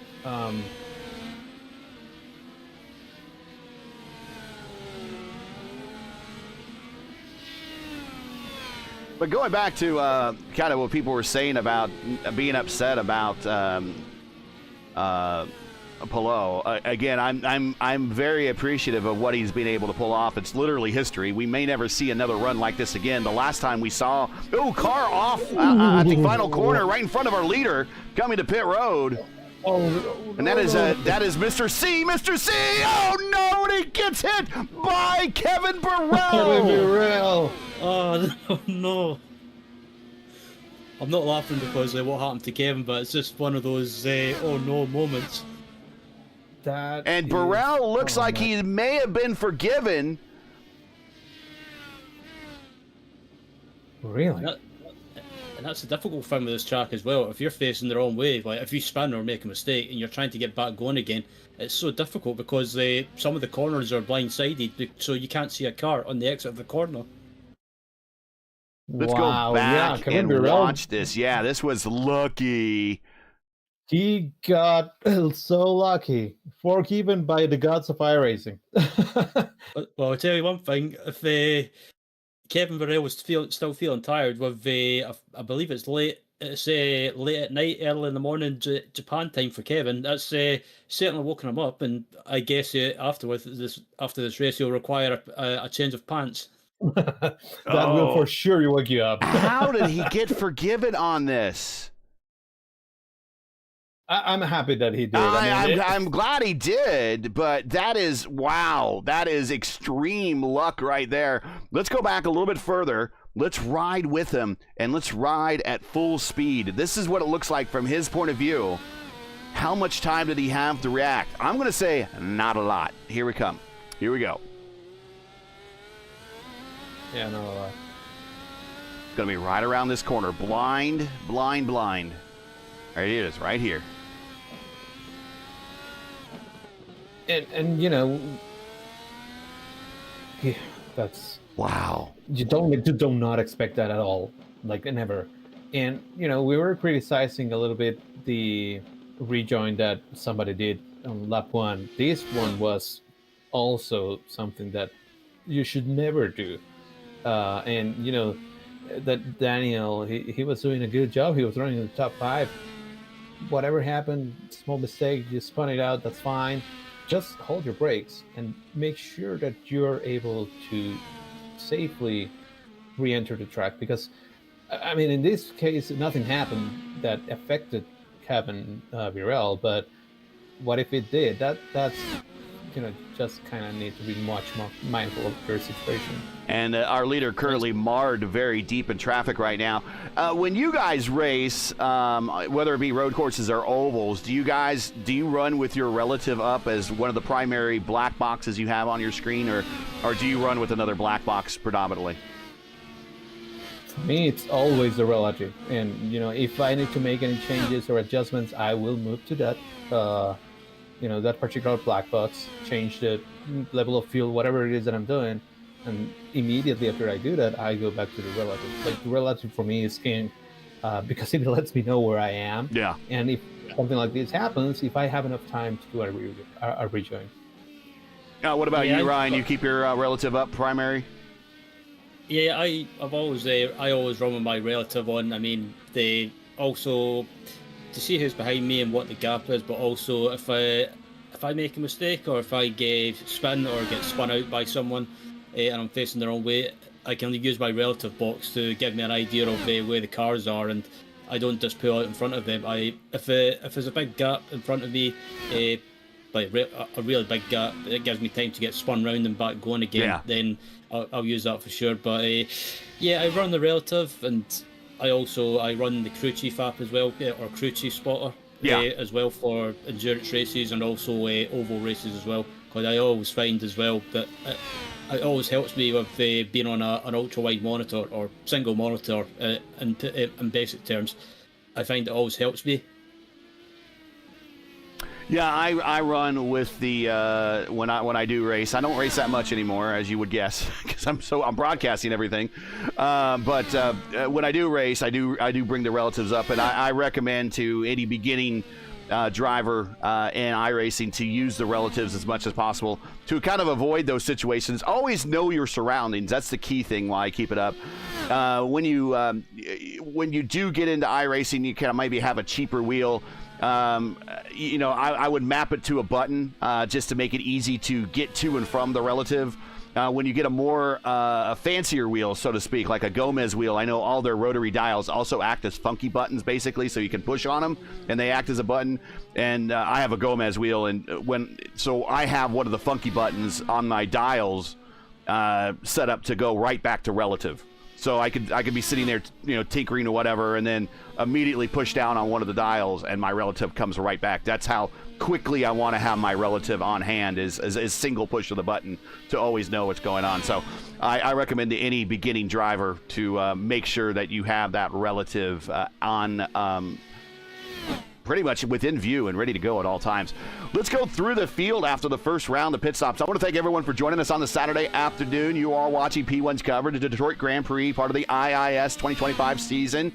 Speaker 1: But going back to kind of what people were saying about being upset about Palou, again, I'm very appreciative of what he's been able to pull off. It's literally history. We may never see another run like this again. The last time we saw, car off at the final corner right in front of our leader coming to pit road. And that is Mr. C. Mr. C. Oh no, and he gets hit by Kevin
Speaker 2: Kevin
Speaker 1: Burrell.
Speaker 2: Burrell.
Speaker 3: Oh no! I'm not laughing because of what happened to Kevin, but it's just one of those oh no moments.
Speaker 1: And Burrell looks like he may have been forgiven.
Speaker 2: Really?
Speaker 3: And that's the difficult thing with this track as well. If you're facing the wrong way, like if you spin or make a mistake and you're trying to get back going again, it's so difficult because some of the corners are blindsided, so you can't see a car on the exit of the corner.
Speaker 1: Let's go back and watch this. Yeah, this was lucky.
Speaker 2: He got so lucky. Forgiven by the gods of iRacing.
Speaker 3: Well, I'll tell you one thing. If Kevin Burrell was still feeling tired with, I believe it's late at night, early in the morning, Japan time for Kevin, that's certainly woken him up. And I guess after this race, he'll require a change of pants.
Speaker 2: That will for sure wake you up.
Speaker 1: How did he get forgiven on this?
Speaker 2: I'm happy that he did.
Speaker 1: I'm glad he did, but that is, wow, that is extreme luck right there. Let's go back a little bit further. Let's ride with him, and let's ride at full speed. This is what it looks like from his point of view. How much time did he have to react? I'm going to say not a lot. Here we come. Here we go.
Speaker 2: Yeah, not a lot.
Speaker 1: Going to be right around this corner. Blind, blind, blind. There it is, right here.
Speaker 2: And you know, yeah, that's
Speaker 1: wow.
Speaker 2: You do not expect that at all, like never. And you know, we were criticizing a little bit the rejoin that somebody did on lap one. This one was also something that you should never do. And you know that Daniel, he was doing a good job. He was running in the top 5. Whatever happened, small mistake, you spun it out. That's fine. Just hold your brakes and make sure that you're able to safely re-enter the track, because I mean, in this case, nothing happened that affected Kevin Burrell, but what if it did? That's you know, just kind of need to be much more mindful of your situation.
Speaker 1: And our leader currently marred very deep in traffic right now. When you guys race, whether it be road courses or ovals, do you run with your relative up as one of the primary black boxes you have on your screen, or do you run with another black box predominantly?
Speaker 2: For me, it's always the relative. And, you know, if I need to make any changes or adjustments, I will move to that. You know, that particular black box, change the level of fuel, whatever it is that I'm doing, and immediately after I do that, I go back to the relative. Like, the relative for me is king, because it lets me know where I am.
Speaker 1: Yeah.
Speaker 2: And if something like this happens, if I have enough time to do a rejoin.
Speaker 1: What about you, Ryan? You keep your relative up primary?
Speaker 3: Yeah, I always run with my relative on. I mean, they also to see who's behind me and what the gap is, but also if I make a mistake or if I get spin or get spun out by someone and I'm facing the wrong way, I can use my relative box to give me an idea of where the cars are, and I don't just pull out in front of them. If there's a big gap in front of me, like a really big gap, it gives me time to get spun round and back going again.
Speaker 1: Yeah.
Speaker 3: Then I'll use that for sure. But yeah, I run the relative, and I run the crew chief app as well, or crew chief spotter, as well for endurance races and also oval races as well. Because I always find as well that it always helps me with being on an ultra wide monitor or single monitor in basic terms. I find it always helps me.
Speaker 1: Yeah, I run with the when I do race. I don't race that much anymore, as you would guess, because I'm broadcasting everything. But when I do race, I do bring the relatives up, and I recommend to any beginning driver in iRacing to use the relatives as much as possible to kind of avoid those situations. Always know your surroundings. That's the key thing why I keep it up. When you do get into iRacing, you kind of maybe have a cheaper wheel. You know, I would map it to a button just to make it easy to get to and from the relative. when you get a fancier wheel, so to speak, like a Gomez wheel, I know all their rotary dials also act as funky buttons, basically, so you can push on them, and they act as a button. And I have a Gomez wheel, so I have one of the funky buttons on my dials set up to go right back to relative. So I could be sitting there, tinkering or whatever, and then immediately push down on one of the dials, and my relative comes right back. That's how quickly I want to have my relative on hand, is single push of the button to always know what's going on. So I recommend to any beginning driver to make sure that you have that relative on pretty much within view and ready to go at all times. Let's go through the field after the first round of pit stops. I want to thank everyone for joining us on the Saturday afternoon. You are watching P1's coverage of the Detroit Grand Prix, part of the IIS 2025 season.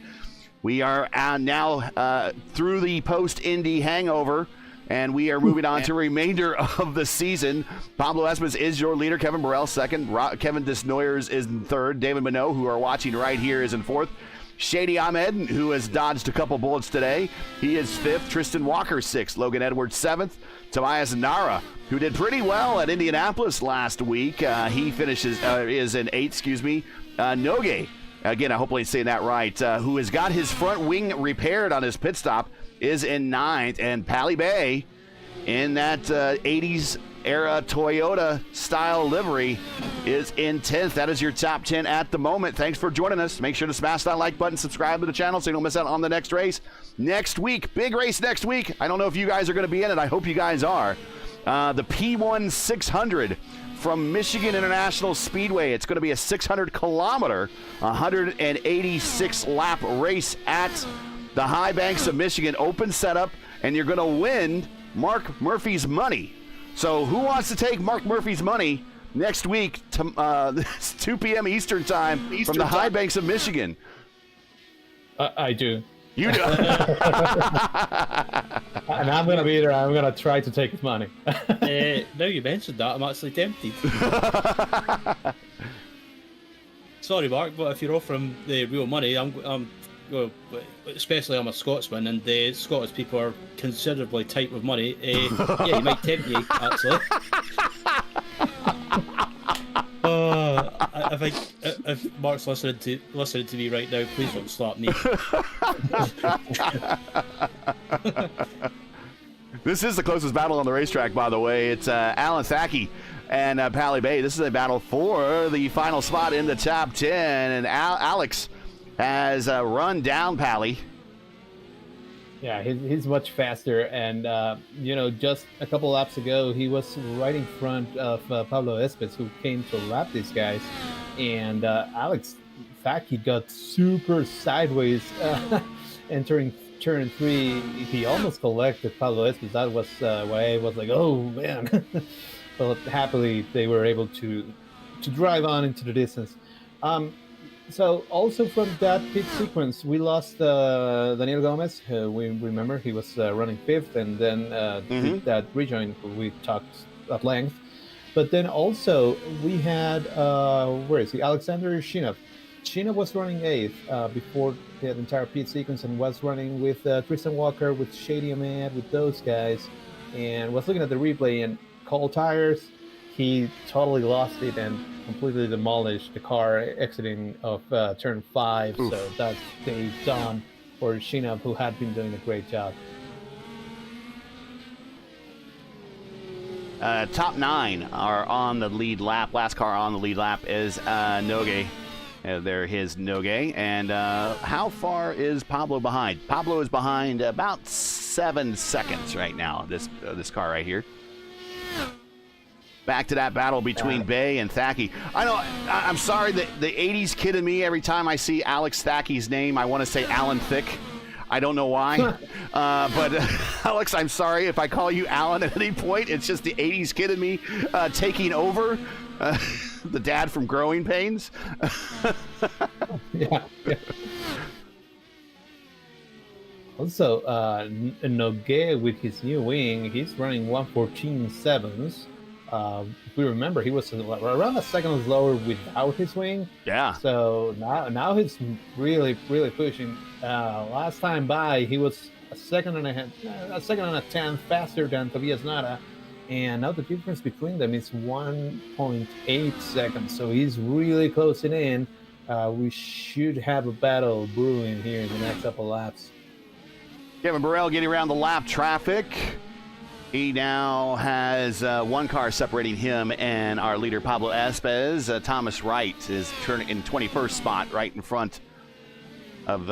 Speaker 1: We are now through the post-Indy hangover, and we are moving on to the remainder of the season. Pablo Espas is your leader. Kevin Burrell second. Kevin Desnoyers is in third. David Minot, who are watching right here, is in fourth. Shady Ahmed, who has dodged a couple bullets today, he is fifth. Tristan Walker, sixth. Logan Edwards, seventh. Tobias Nara, who did pretty well at Indianapolis last week, he is in eighth, Noge, again, I hopefully saying that right, who has got his front wing repaired on his pit stop, is in ninth. And Pally Bay, in that 80s era Toyota style livery, is in 10th. That is your top 10 at the moment. Thanks for joining us. Make sure to smash that like button, subscribe to the channel so you don't miss out on the next race. Next week, big race next week. I don't know if you guys are going to be in it. I hope you guys are. The P1 600 from Michigan International Speedway. It's going to be a 600 kilometer, 186 lap race at the high banks of Michigan. Open setup, and you're going to win Mark Murphy's money. So who wants to take Mark Murphy's money next week, 2 p.m. Eastern time, from the high banks of Michigan?
Speaker 2: I do.
Speaker 1: You do.
Speaker 2: And I'm going to be there. I'm going to try to take his money.
Speaker 3: Now you mentioned that, I'm actually tempted. Sorry, Mark, but if you're offering the real money, well, especially I'm a Scotsman, and the Scottish people are considerably tight with money. Yeah, you might tempt me, actually. If Mark's listening to me right now, please don't slap me.
Speaker 1: This is the closest battle on the racetrack, by the way. It's Alan Thackey and Pally Bay. This is a battle for the final spot in the top 10, and Alex has run down Pally.
Speaker 2: Yeah, he's much faster, and just a couple laps ago, he was right in front of Pablo Espas, who came to lap these guys, and Alex Thackey got super sideways entering turn 3. He almost collected Pablo Espas. That was why I was like, oh man. But happily, they were able to drive on into the distance. So also from that pit sequence, we lost Daniel Gomez. We remember he was running 5th, and then that rejoin we talked at length. But then also we had where is he? Alexander Shinov. Shinov was running 8th before the entire pit sequence, and was running with Tristan Walker, with Shady Ahmed, with those guys, and was looking at the replay and cold tires. He totally lost it and completely demolished the car exiting of turn 5. Oof. So that's day done for Shinov, who had been doing a great job.
Speaker 1: Top 9 are on the lead lap. Last car on the lead lap is Noge. There his Noge. And how far is Pablo behind? Pablo is behind about 7 seconds right now, this car right here. Back to that battle between Bay and Thackey. I'm sorry, the 80s kid in me, every time I see Alex Thackey's name, I want to say Alan Thicke. I don't know why. But Alex, I'm sorry if I call you Alan at any point. It's just the 80s kid in me taking over. The dad from Growing Pains.
Speaker 2: Yeah. Also, Nogue with his new wing, he's running 1:14.7. If we remember, he was around a second slower without his wing.
Speaker 1: Yeah.
Speaker 2: So now he's really pushing. Last time by, he was a second and a tenth faster than Tobias Nara, And now the difference between them is 1.8 seconds. So he's really closing in. We should have a battle brewing here in the next couple laps.
Speaker 1: Kevin Burrell getting around the lap traffic. He now has one car separating him and our leader, Pablo Espez. Thomas Wright is turning in 21st spot right in front of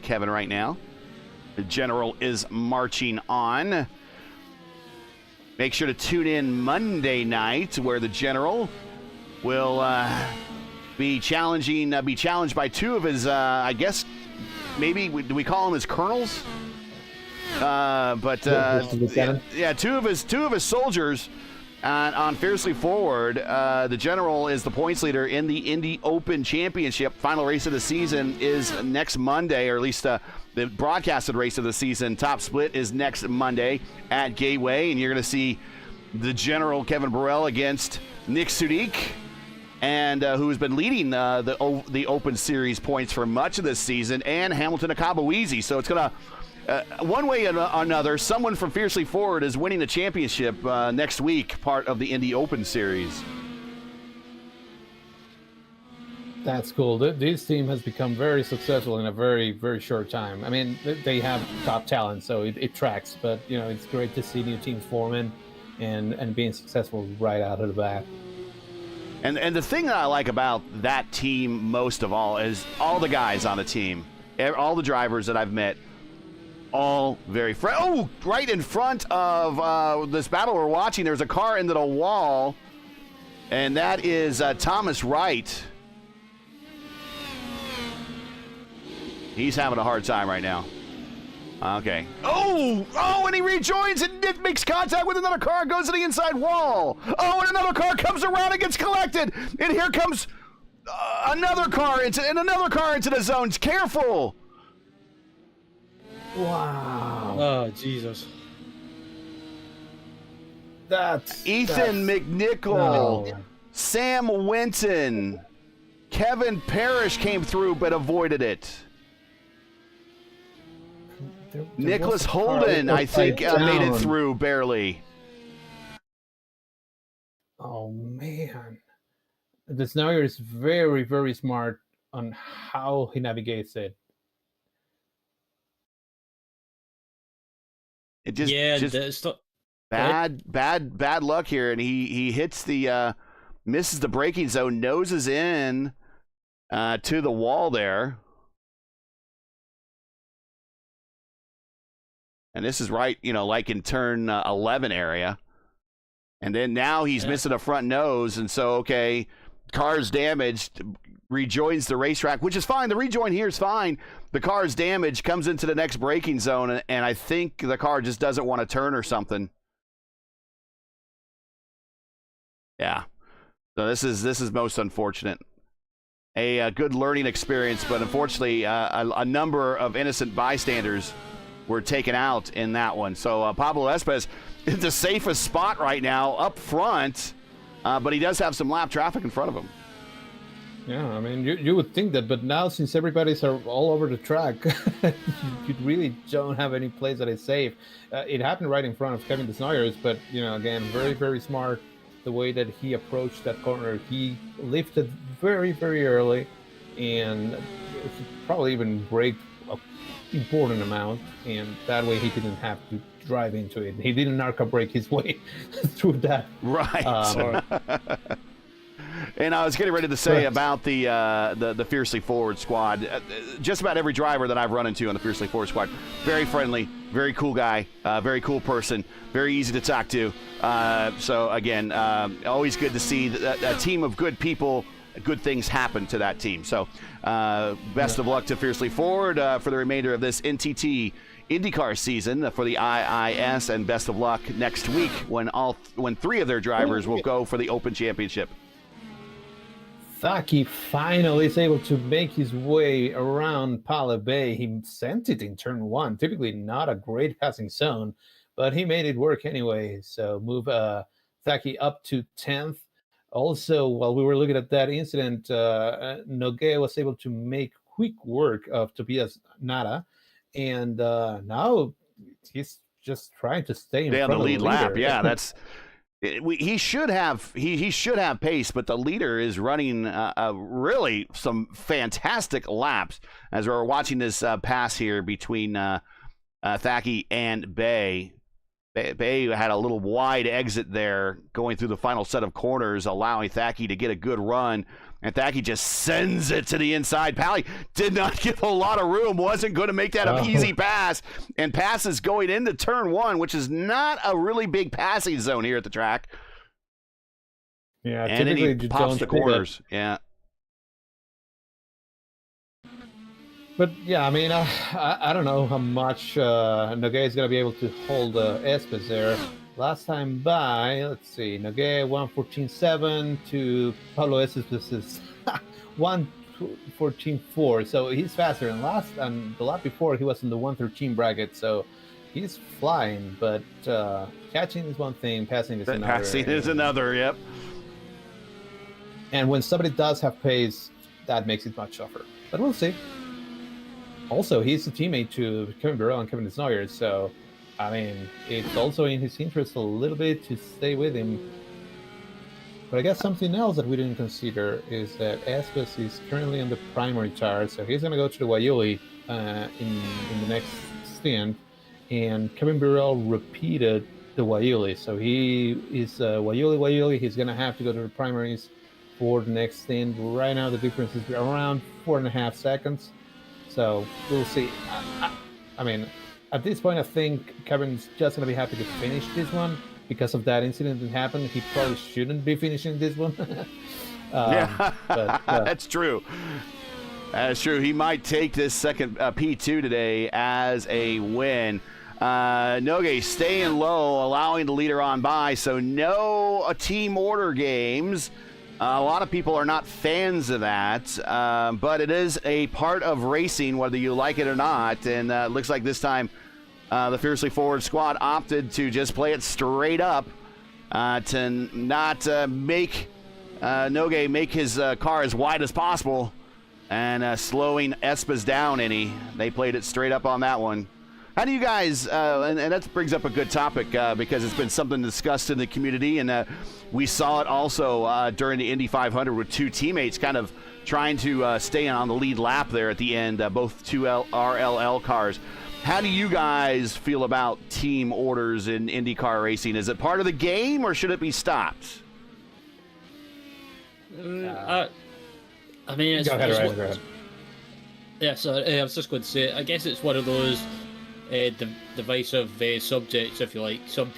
Speaker 1: Kevin right now. The General is marching on. Make sure to tune in Monday night where the General will be challenged by two of his, I guess, maybe, do we call them his colonels? Yeah, two of his soldiers on Fiercely Forward. The General is the points leader in the Indy Open Championship. Final race of the season is next Monday, or at least the broadcasted race of the season. Top split is next Monday at Gateway, and you're going to see the General Kevin Burrell against Nick Sudik, and who has been leading the Open Series points for much of this season, and Hamilton Akabuizi. So it's going to one way or another, someone from Fiercely Forward is winning the championship next week, part of the Indy Open Series.
Speaker 2: That's cool. This team has become very successful in a very, very short time. I mean, they have top talent, so it tracks. But, it's great to see new teams forming and being successful right out of the bat.
Speaker 1: And the thing that I like about that team most of all is all the guys on the team, all the drivers that I've met, all very right in front of this battle we're watching, there's a car into the wall, and that is Thomas Wright. He's having a hard time right now. Okay. And he rejoins, and Nick makes contact with another car, goes to the inside wall. And another car comes around and gets collected, and here comes another car into the zones. Careful.
Speaker 2: Wow.
Speaker 3: Oh, Jesus.
Speaker 1: Ethan McNichol, Sam Winton, Kevin Parrish came through but avoided it. Nicholas Holden, I think, made it through barely.
Speaker 2: Oh, man. The Snyder is very, very smart on how he navigates it.
Speaker 1: It just bad luck here, and he hits misses the braking zone, noses in to the wall there. And this is right, like in turn 11 area. And then now he's missing a front nose, and so, car's damaged, rejoins the racetrack, which is fine. The rejoin here is fine. The car's damaged, comes into the next braking zone, and I think the car just doesn't want to turn or something. Yeah. So this is most unfortunate. A good learning experience, but unfortunately, a number of innocent bystanders were taken out in that one. So Pablo Espez is the safest spot right now up front, but he does have some lap traffic in front of him.
Speaker 2: Yeah, I mean, you would think that, but now since everybody's all over the track, you really don't have any place that is safe. It happened right in front of Kevin Desnoyers, but, again, very, very smart the way that he approached that corner. He lifted very, very early, and he probably even braked an important amount, and that way he didn't have to drive into it. He didn't narco brake his way through that.
Speaker 1: Right. And I was getting ready to say about the Fiercely Forward squad. Just about every driver that I've run into on the Fiercely Forward squad, very friendly, very cool guy, very cool person, very easy to talk to. So again, always good to see a team of good people. Good things happen to that team. So best of luck to Fiercely Forward for the remainder of this NTT IndyCar season for the IIS, and best of luck next week when three of their drivers will go for the Open Championship.
Speaker 2: Thaki finally is able to make his way around Pala Bay. He sent it in turn one. Typically not a great passing zone, but he made it work anyway. So move Thaki up to 10th. Also, while we were looking at that incident, Nogueira was able to make quick work of Tobias Nara, and now he's just trying to stay in front
Speaker 1: of the lead lap. Yeah, He should have he should have pace, but the leader is running really some fantastic laps as we're watching this pass here between Thaki and Bay. Bay had a little wide exit there going through the final set of corners, allowing Thaki to get a good run. And Thaki just sends it to the inside. Pally did not give a lot of room, wasn't going to make that an easy pass, and passes going into turn one, which is not a really big passing zone here at the track.
Speaker 2: Yeah,
Speaker 1: and then he pops the corners. Yeah.
Speaker 2: But yeah, I mean, I don't know how much Nogueira is going to be able to hold Espes there. Last time by, let's see, Nogueira 1:14.7 to Pablo Espes is 1:14.4. So he's faster. And the lap before he was in the 1:13 bracket, so he's flying. But catching is one thing, passing is another.
Speaker 1: Passing is another. Yep.
Speaker 2: And when somebody does have pace, that makes it much tougher. But we'll see. Also, he's a teammate to Kevin Burrell and Kevin Desnoyers, so, I mean, it's also in his interest a little bit to stay with him. But I guess something else that we didn't consider is that Espes is currently on the primary tire, so he's going to go to the Waiuli in the next stint, and Kevin Burrell repeated the Waiuli, so he is Waiuli, he's going to have to go to the primaries for the next stint. Right now, the difference is around 4.5 seconds. So we'll see. I mean, at this point, I think Kevin's just going to be happy to finish this one because of that incident that happened. He probably shouldn't be finishing this one.
Speaker 1: Yeah, but, that's true. That's true. He might take this second P2 today as a win. Nogue staying low, allowing the leader on by, so no team order games. A lot of people are not fans of that, but it is a part of racing, whether you like it or not. And it looks like this time the Fiercely Forward squad opted to just play it straight up to not make Nogue make his car as wide as possible and slowing Espes down any. They played it straight up on that one. How do you guys, and that brings up a good topic because it's been something discussed in the community, and we saw it also during the Indy 500 with two teammates kind of trying to stay on the lead lap there at the end, both two RLL cars. How do you guys feel about team orders in IndyCar racing? Is it part of the game or should it be stopped?
Speaker 3: I mean, it's,
Speaker 2: go ahead,
Speaker 3: it's
Speaker 2: Ryan, go ahead.
Speaker 3: Yeah, so I was just going to say, I guess it's one of those divisive subjects, if you like. Some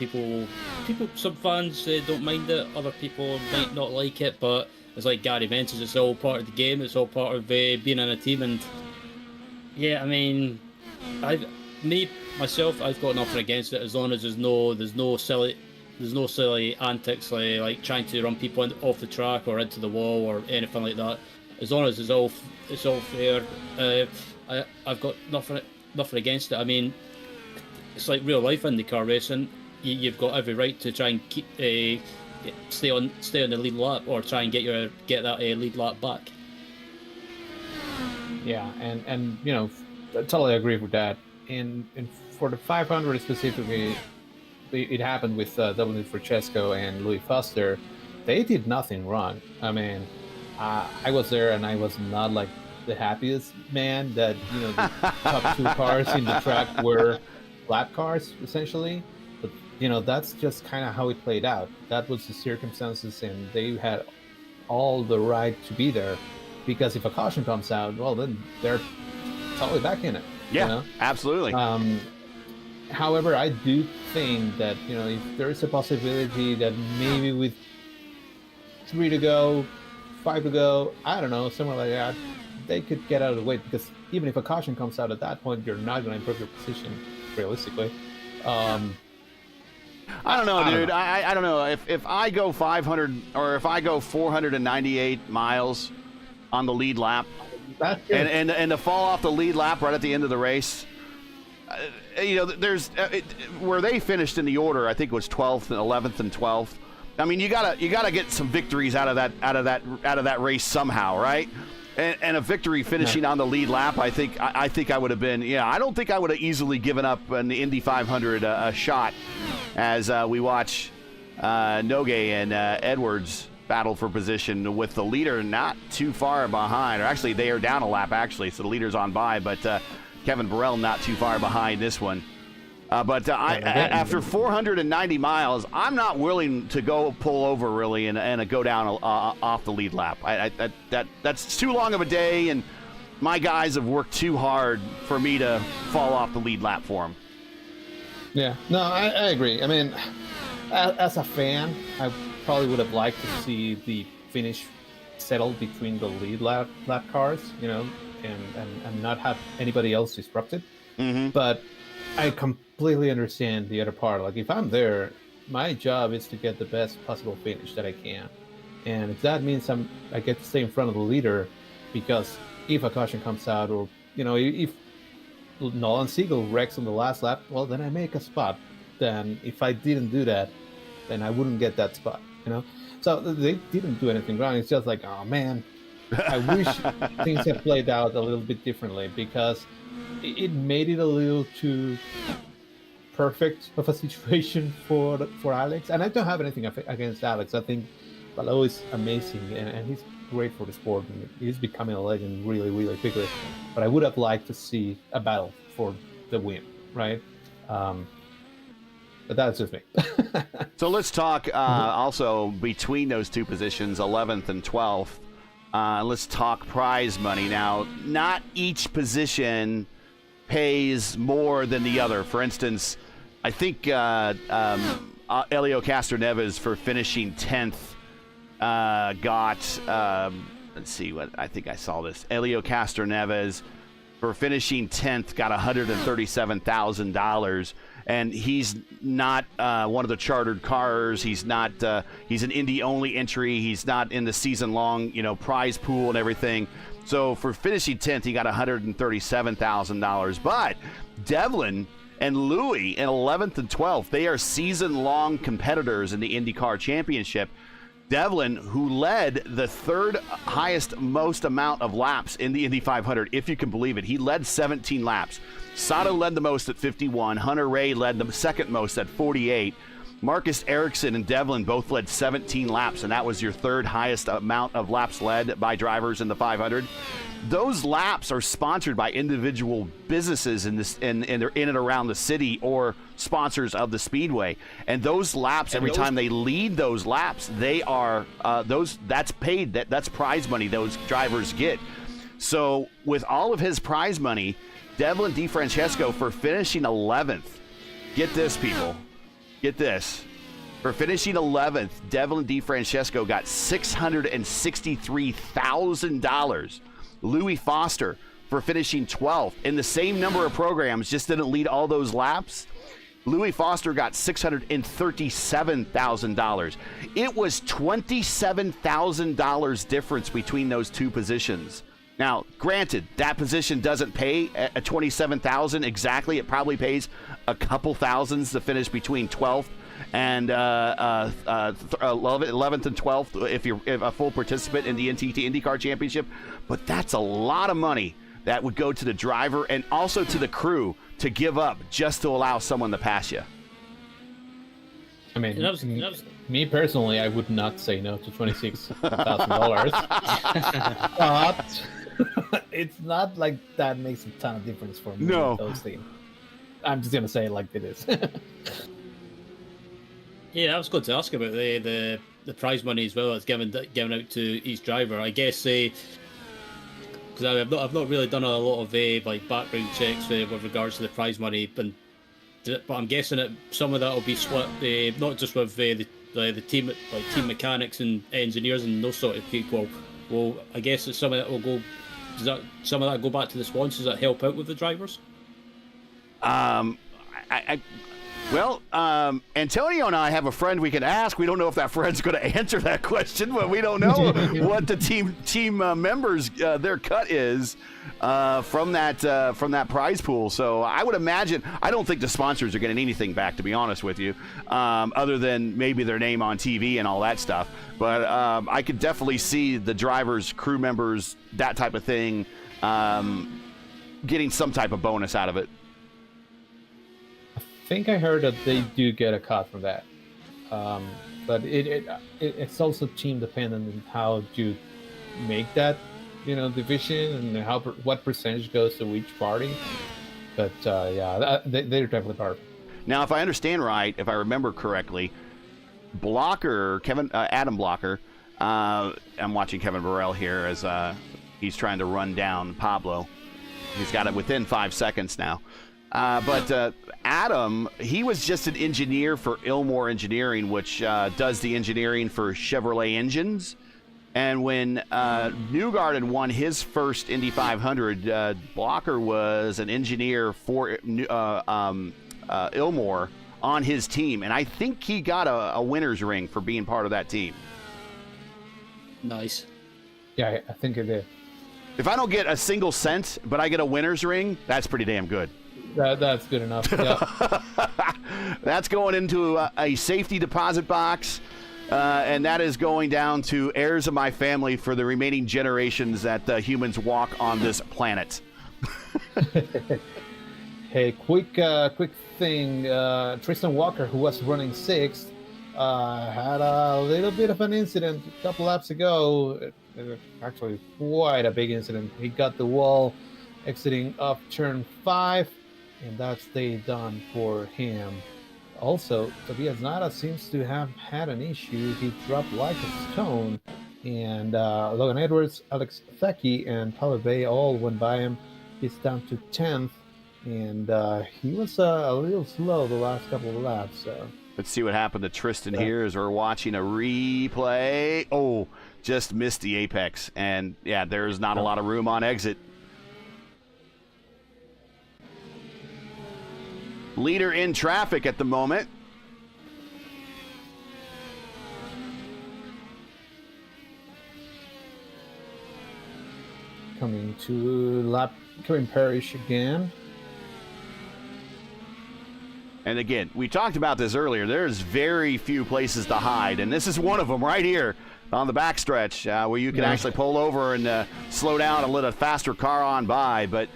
Speaker 3: fans don't mind it, other people might not like it, but it's like Gary mentions, it's all part of the game, it's all part of being in a team. And yeah, I mean, I've got nothing against it as long as there's no silly antics like trying to run people off the track or into the wall or anything like that. As long as it's all fair, I've got nothing against it. I mean, it's like real life IndyCar racing. You've got every right to try and keep stay on the lead lap or try and get that lead lap back.
Speaker 2: Yeah, and you know, I totally agree with that. And for the 500 specifically, it happened with W. Francesco and Louis Foster. They did nothing wrong. I mean, I was there and I was not like the happiest man that, you know, the top two cars in the track were lap cars essentially, but you know, that's just kind of how it played out. That was the circumstances, and they had all the right to be there, because if a caution comes out, well, then they're totally back in it.
Speaker 1: Yeah,
Speaker 2: you know?
Speaker 1: Absolutely.
Speaker 2: However, I do think that, you know, if there is a possibility that maybe with 3 to go, 5 to go, I don't know, somewhere like that, they could get out of the way, because even if a caution comes out at that point, you're not going to improve your position realistically.
Speaker 1: I don't know, dude. I don't know. If I go 500 or if I go 498 miles on the lead lap and to fall off the lead lap right at the end of the race, you know, there's where they finished in the order, I think it was 12th and 11th and 12th. I mean, you gotta get some victories out of that race somehow, right? And a victory finishing on the lead lap, I think I would have been. Yeah, I don't think I would have easily given up an Indy 500 a shot as we watch Nogue and Edwards battled for position with the leader not too far behind. Or actually, they are down a lap, actually, so the leader's on by, but Kevin Burrell not too far behind this one. After 490 miles, I'm not willing to go pull over really and go down off the lead lap. That's too long of a day, and my guys have worked too hard for me to fall off the lead lap for them.
Speaker 2: Yeah, no, I agree. I mean, as a fan, I probably would have liked to see the finish settled between the lead lap cars, and not have anybody else disrupted.
Speaker 1: Mm-hmm.
Speaker 2: But I completely understand the other part. Like, if I'm there, my job is to get the best possible finish that I can. And if that means I get to stay in front of the leader, because if a caution comes out, or, if Nolan Siegel wrecks on the last lap, well, then I make a spot. Then if I didn't do that, then I wouldn't get that spot, So they didn't do anything wrong. It's just like, oh, man, I wish things had played out a little bit differently, because it made it a little too perfect of a situation for Alex. And I don't have anything against Alex. I think Palou is amazing, and he's great for the sport, and he's becoming a legend really, really quickly. But I would have liked to see a battle for the win, right? But that's just me.
Speaker 1: So let's talk also between those two positions, 11th and 12th. Let's talk prize money. Now, not each position pays more than the other. For instance, I think Helio Castroneves for finishing 10th got, let's see what, I think I saw this. Helio Castroneves for finishing 10th got $137,000. And he's not one of the chartered cars. He's not. He's an Indy-only entry. He's not in the season-long, prize pool and everything. So for finishing 10th, he got $137,000. But Devlin and Louis in 11th and 12th, they are season-long competitors in the IndyCar Championship. Devlin, who led the third highest most amount of laps in the Indy 500, if you can believe it, he led 17 laps. Sato led the most at 51. Hunter Ray led the second most at 48. Marcus Ericsson and Devlin both led 17 laps, and that was your third highest amount of laps led by drivers in the 500. Those laps are sponsored by individual businesses and they're in and around the city, or sponsors of the speedway. And those laps, every time they lead those laps, they are that's paid. That's prize money those drivers get. So with all of his prize money, Devlin DeFrancesco for finishing 11th. Get this, people. Get this. For finishing 11th, Devlin DeFrancesco got $663,000. Louis Foster for finishing 12th. In the same number of programs, just didn't lead all those laps. Louis Foster got $637,000. It was $27,000 difference between those two positions. Now, granted, that position doesn't pay at $27,000 exactly. It probably pays a couple thousands to finish between 12th and 11th and 12th if you're a full participant in the NTT IndyCar Championship. But that's a lot of money that would go to the driver and also to the crew to give up just to allow someone to pass you.
Speaker 2: I mean, me personally, I would not say no to $26,000. But it's not like that makes a ton of difference for me.
Speaker 1: No.
Speaker 2: Those things. I'm just going to say it like it is.
Speaker 3: Yeah, I was going to ask about the prize money as well that's given out to each driver. I guess because I've not really done a lot of background checks with regards to the prize money, but I'm guessing that some of that will be split, not just with the team, like team mechanics and engineers and those sort of people. Well, I guess that some of that will go. Does some of that go back to the sponsors that help out with the drivers?
Speaker 1: Antonio and I have a friend we can ask. We don't know if that friend's going to answer that question, but we don't know what the team members their cut is from that prize pool. So I would imagine, I don't think the sponsors are getting anything back, to be honest with you, other than maybe their name on TV and all that stuff. But I could definitely see the drivers, crew members, that type of thing, getting some type of bonus out of it.
Speaker 2: I think I heard that they do get a cut from that. but it's also team dependent on how you make that, division and what percentage goes to each party. But they're definitely hard.
Speaker 1: Now, if I understand right, if I remember correctly, Adam Blocker, I'm watching Kevin Burrell here as he's trying to run down Pablo. He's got it within 5 seconds now. But Adam, he was just an engineer for Ilmor Engineering, which does the engineering for Chevrolet engines. And when Newgarden won his first Indy 500, Blocker was an engineer for Ilmor on his team. And I think he got a winner's ring for being part of that team.
Speaker 3: Nice.
Speaker 2: Yeah, I think it did.
Speaker 1: If I don't get a single cent, but I get a winner's ring, that's pretty damn good.
Speaker 2: That's good enough. Yeah.
Speaker 1: That's going into a safety deposit box, and that is going down to heirs of my family for the remaining generations that humans walk on this planet.
Speaker 2: Hey, quick thing. Tristan Walker, who was running sixth, had a little bit of an incident a couple laps ago. Actually, quite a big incident. He got the wall exiting off turn 5, and that's day done for him. Also, Tobias Nada seems to have had an issue. He dropped like a stone, and Logan Edwards, Alex Thecke, and Tyler Bay all went by him. He's down to 10th, and he was a little slow the last couple of laps. So
Speaker 1: let's see what happened to Tristan here as we're watching a replay. Oh, just missed the apex, and yeah, there's not a lot of room on exit. Leader in traffic at the moment.
Speaker 2: Coming to lap Kevin Parrish again.
Speaker 1: And again, we talked about this earlier. There's very few places to hide, and this is one of them right here on the backstretch where you can actually pull over and slow down and let a faster car on by. But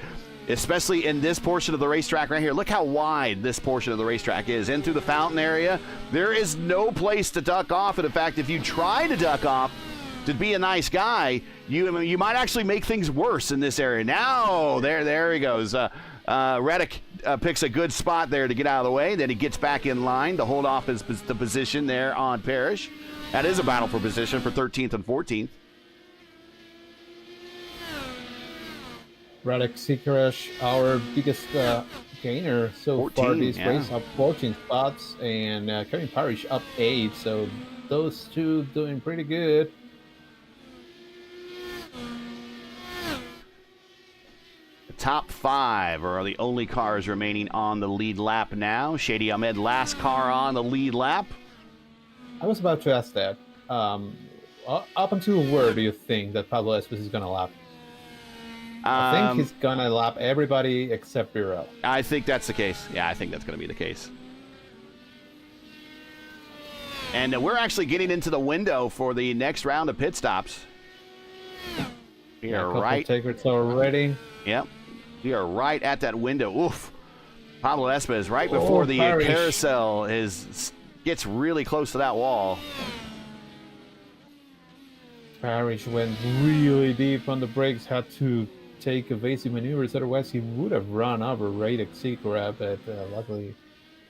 Speaker 1: especially in this portion of the racetrack right here, look how wide this portion of the racetrack is. In through the fountain area, there is no place to duck off. And in fact, if you try to duck off to be a nice guy, you might actually make things worse in this area. Now, there he goes. Reddick picks a good spot there to get out of the way. Then he gets back in line to hold off the position there on Parrish. That is a battle for position for 13th and 14th.
Speaker 2: Radek Sikarash, our biggest gainer so
Speaker 1: 14,
Speaker 2: far this
Speaker 1: yeah.
Speaker 2: race, up 14 spots, and Kevin Parrish up 8. So those two doing pretty good.
Speaker 1: The top 5 are the only cars remaining on the lead lap now. Shady Ahmed, last car on the lead lap.
Speaker 2: I was about to ask that. Up until where do you think that Pablo Espes is going to lap? I think he's going to lap everybody except Burrell.
Speaker 1: I think that's the case. Yeah, I think that's going to be the case. And we're actually getting into the window for the next round of pit stops. We are right.
Speaker 2: Takers already.
Speaker 1: Yep. We are right at that window. Oof. Pablo Espes right before the
Speaker 2: Parrish.
Speaker 1: carousel gets really close to that wall.
Speaker 2: Parrish went really deep on the brakes, had to take evasive maneuvers, otherwise he would have run over Radek Sikora, but luckily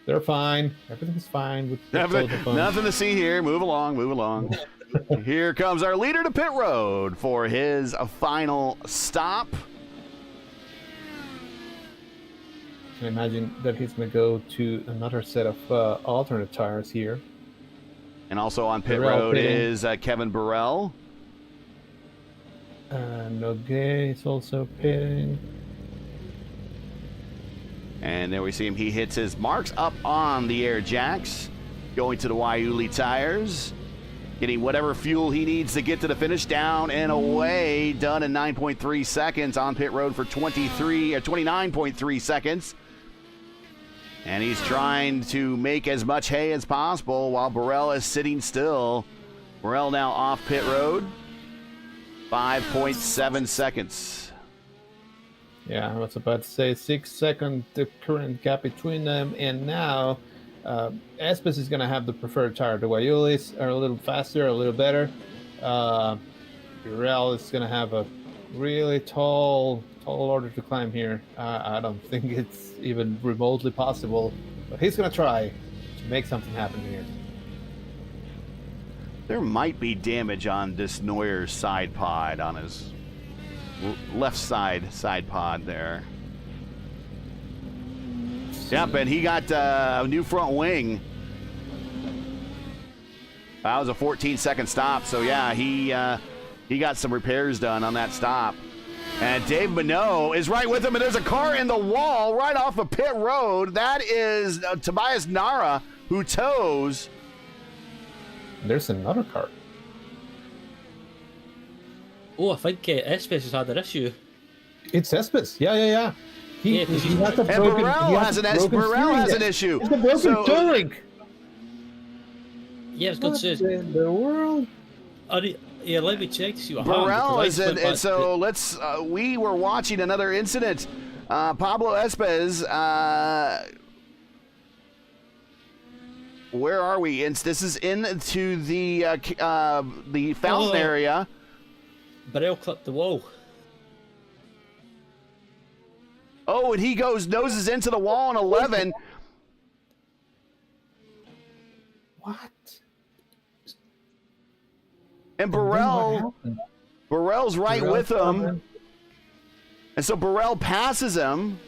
Speaker 2: they're fine. Everything's fine with
Speaker 1: Nothing to see here. Move along, move along. Here comes our leader to pit road for his final stop.
Speaker 2: I can imagine that he's going to go to another set of alternate tires here.
Speaker 1: And also on pit
Speaker 2: Burrell
Speaker 1: road
Speaker 2: pitting.
Speaker 1: is Kevin Burrell.
Speaker 2: Noguet is also pitting.
Speaker 1: And there we see him. He hits his marks up on the air jacks. Going to the Waiuli tires. Getting whatever fuel he needs to get to the finish. Down and away. Done in 9.3 seconds on pit road for 29.3 seconds. And he's trying to make as much hay as possible while Burrell is sitting still. Burrell now off pit road. 5.7 seconds.
Speaker 2: Yeah, I was about to say 6 seconds, the current gap between them, and now Espes is going to have the preferred tire. The Wayulis are a little faster, a little better. Burrell is going to have a really tall order to climb here. I don't think it's even remotely possible, but he's going to try to make something happen here.
Speaker 1: There might be damage on this Neuer's side pod, on his left side pod there. Yep, and he got a new front wing. That was a 14-second stop, so yeah, he got some repairs done on that stop. And Dave Minot is right with him, and there's a car in the wall right off of pit road. That is Tobias Nara, who tows.
Speaker 2: There's another car.
Speaker 3: Oh, I think Espes has had an issue.
Speaker 2: It's Espes. Yeah. He has a
Speaker 1: and
Speaker 2: broken,
Speaker 1: Burrell has an issue.
Speaker 2: It's a broken steering.
Speaker 3: Yeah, I was going to say.
Speaker 2: What in the world?
Speaker 3: Yeah, let me check to see what
Speaker 1: Burrell
Speaker 3: happened.
Speaker 1: is in, and so let's. We were watching another incident. Pablo Espes. Where are we? This is into the fountain area.
Speaker 3: Burrell clipped the wall.
Speaker 1: Oh, and he noses into the wall on 11.
Speaker 2: What?
Speaker 1: And Burrell's right with him. And so Burrell passes him,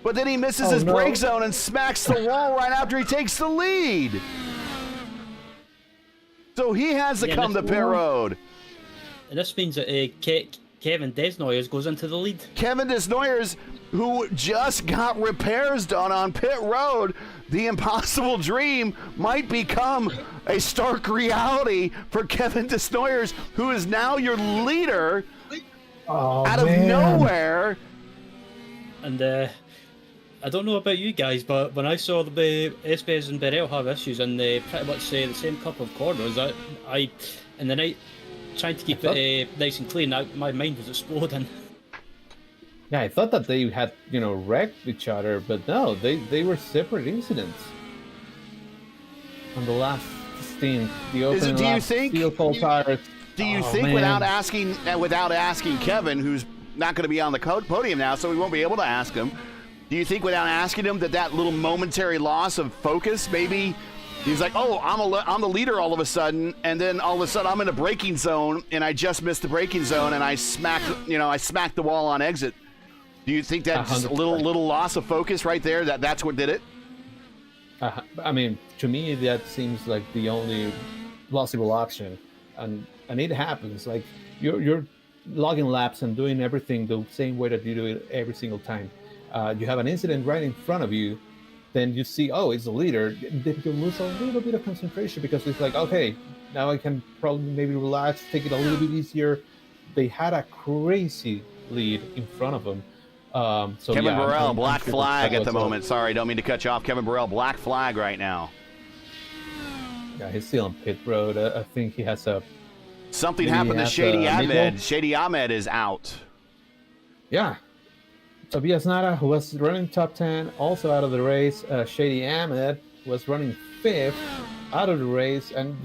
Speaker 1: but then he misses his brake zone and smacks the wall right after he takes the lead. So he has to come to pit road.
Speaker 3: And this means that Kevin Desnoyers goes into the lead.
Speaker 1: Kevin Desnoyers, who just got repairs done on pit road, the impossible dream might become a stark reality for Kevin Desnoyers, who is now your leader out of nowhere.
Speaker 3: And I don't know about you guys, but when I saw the Espes and Burrell have issues and they pretty much say the same couple of corners, I in the night trying to keep it nice and clean, my mind was exploding.
Speaker 2: Yeah, I thought that they had, wrecked each other, but no, they were separate incidents. On the last stint, the opening lap, steel coal tires.
Speaker 1: Do you think without asking Kevin, who's not going to be on the podium now, so we won't be able to ask him, do you think without asking him that little momentary loss of focus, maybe he's like, oh, I'm the leader all of a sudden, and then all of a sudden I'm in a braking zone, and I just missed the braking zone, and I smacked the wall on exit. Do you think that's a little loss of focus right there? That's what did it?
Speaker 2: I mean, to me, that seems like the only plausible option, and it happens. Like you're logging laps and doing everything the same way that you do it every single time. You have an incident right in front of you, then you see, oh, it's the leader. Then you lose a little bit of concentration because it's like, okay, now I can probably maybe relax, take it a little bit easier. They had a crazy lead in front of them. So
Speaker 1: Kevin Burrell,
Speaker 2: I'm
Speaker 1: black
Speaker 2: sure
Speaker 1: flag at the moment. Sorry, don't mean to cut you off. Kevin Burrell, black flag right now.
Speaker 2: Yeah, he's still on pit road. I think he has a...
Speaker 1: Something happened to Shady Ahmed. Shady Ahmed is out.
Speaker 2: Yeah. Tobias Nara, who was running top 10, also out of the race. Shady Ahmed was running 5th out of the race. And,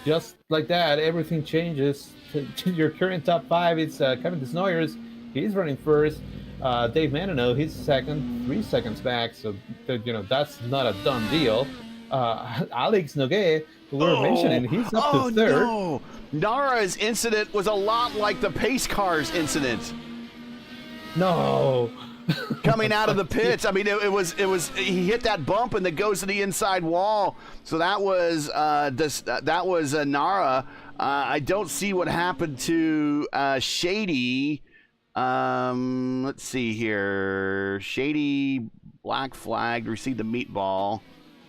Speaker 2: just like that, everything changes. To your current top 5, it's Kevin Desnoyers. He's running 1st. Dave Manino, he's 2nd, 3 seconds back. So, that's not a done deal. Alex Noguet, who we were mentioning, he's up to 3rd.
Speaker 1: No. Nara's incident was a lot like the pace cars incident.
Speaker 2: No.
Speaker 1: Coming out of the pits. I mean, it was he hit that bump and it goes to the inside wall. So that was Nara. I don't see what happened to Shady. Let's see here. Shady, black flag, received the meatball.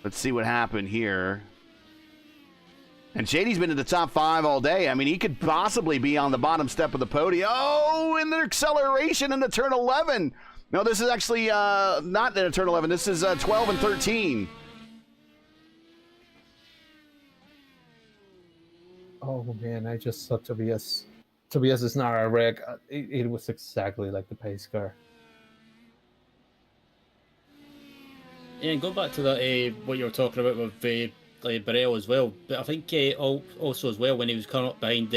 Speaker 1: Let's see what happened here. And Shady's been in the top 5 all day. I mean, he could possibly be on the bottom step of the podium. Oh, in the acceleration in the turn 11. No, this is actually not in a turn 11. This is 12 and 13.
Speaker 2: Oh, man, I just saw Tobias. Tobias is not a wreck. It was exactly like the pace car.
Speaker 3: Yeah, and going back to that, what you were talking about with Burrell as well, but I think also as well when he was coming up behind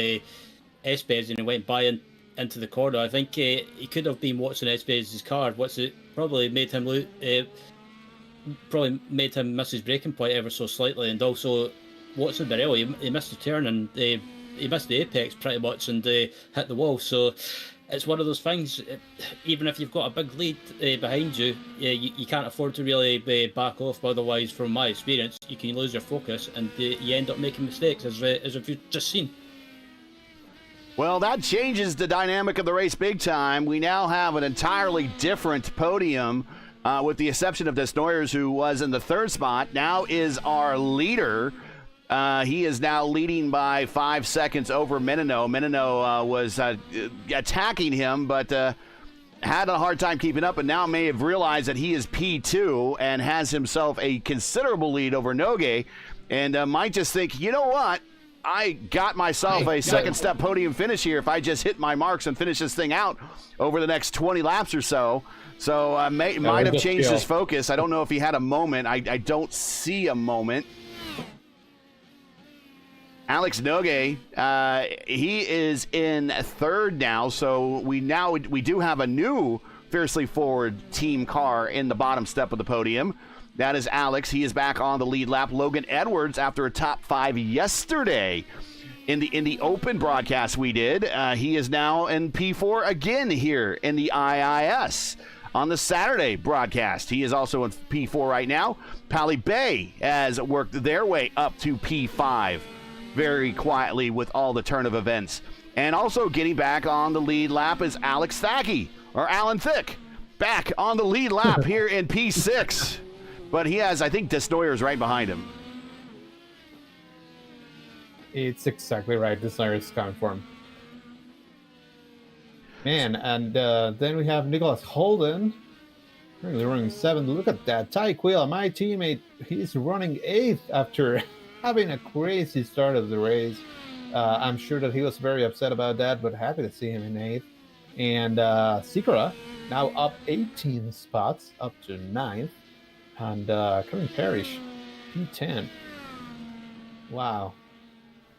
Speaker 3: Espes and he went by into the corner, I think he could have been watching Espes' car. Probably made him miss his braking point ever so slightly, and also watching Burrell, he missed the turn and he missed the apex pretty much and hit the wall. So it's one of those things. Even if you've got a big lead behind you, you can't afford to really back off. Otherwise, from my experience, you can lose your focus and you end up making mistakes, as you've just seen.
Speaker 1: Well, that changes the dynamic of the race big time. We now have an entirely different podium, with the exception of Desnoyers, who was in the third spot. Now is our leader. He is now leading by 5 seconds over Menino. Menino was attacking him, but had a hard time keeping up, and now may have realized that he is P2 and has himself a considerable lead over Nogue, and might just think, you know what? I got myself a second-step podium finish here if I just hit my marks and finish this thing out over the next 20 laps or so. So might have changed his focus. I don't know if he had a moment. I don't see a moment. Alex Nogue, he is in third now, so we do have a new Fiercely Forward team car in the bottom step of the podium. That is Alex. He is back on the lead lap. Logan Edwards, after a top 5 yesterday in the Open broadcast we did, he is now in P4 again here in the IIS. On the Saturday broadcast, he is also in P4 right now. Pally Bay has worked their way up to P5 very quietly with all the turn of events. And also getting back on the lead lap is Alex Thackey, or Alan Thick, back on the lead lap here in P6. But he has, I think, Desnoyers right behind him.
Speaker 2: It's exactly right. Desnoyers is coming for him. Man, and then we have Nicholas Holden. Currently running 7th. Look at that. Ty Quill, my teammate, he's running 8th after having a crazy start of the race. I'm sure that he was very upset about that, but happy to see him in 8th. And Sikora, now up 18 spots, up to 9th. And Kevin Parrish, P10. Wow.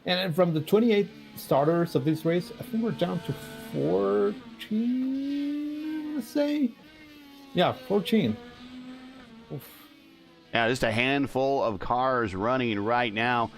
Speaker 2: And from the 28 starters of this race, I think we're down to 14, let's say. Yeah, 14. Oof.
Speaker 1: Yeah, just a handful of cars running right now.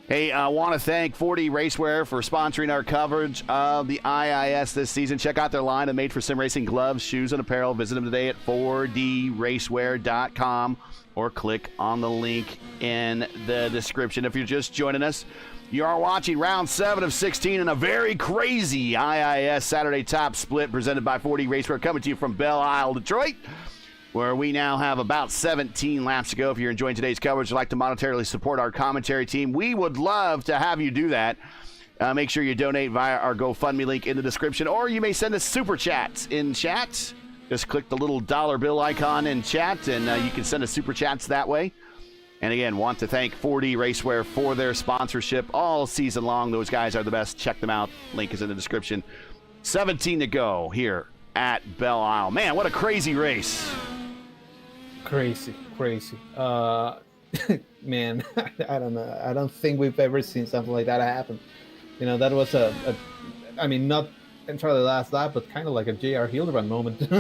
Speaker 1: Hey, I want to thank 4D Racewear for sponsoring our coverage of the IIS this season. Check out their line of made-for-sim racing gloves, shoes, and apparel. Visit them today at 4dracewear.com or click on the link in the description. If you're just joining us, you are watching round 7 of 16 in a very crazy IIS Saturday Top Split presented by 4D Racewear, coming to you from Belle Isle, Detroit, where we now have about 17 laps to go. If you're enjoying today's coverage, you'd like to monetarily support our commentary team, we would love to have you do that. Make sure you donate via our GoFundMe link in the description, or you may send us super chats in chat. Just click the little dollar bill icon in chat, and you can send us super chats that way. And again, want to thank 4D Racewear for their sponsorship all season long. Those guys are the best. Check them out. Link is in the description. 17 to go here at Belle Isle. Man, what a crazy race.
Speaker 2: Crazy. Man, I don't know. I don't think we've ever seen something like that happen. You know, that was I mean, not entirely last lap, but kind of like a J.R. Hildebrand moment.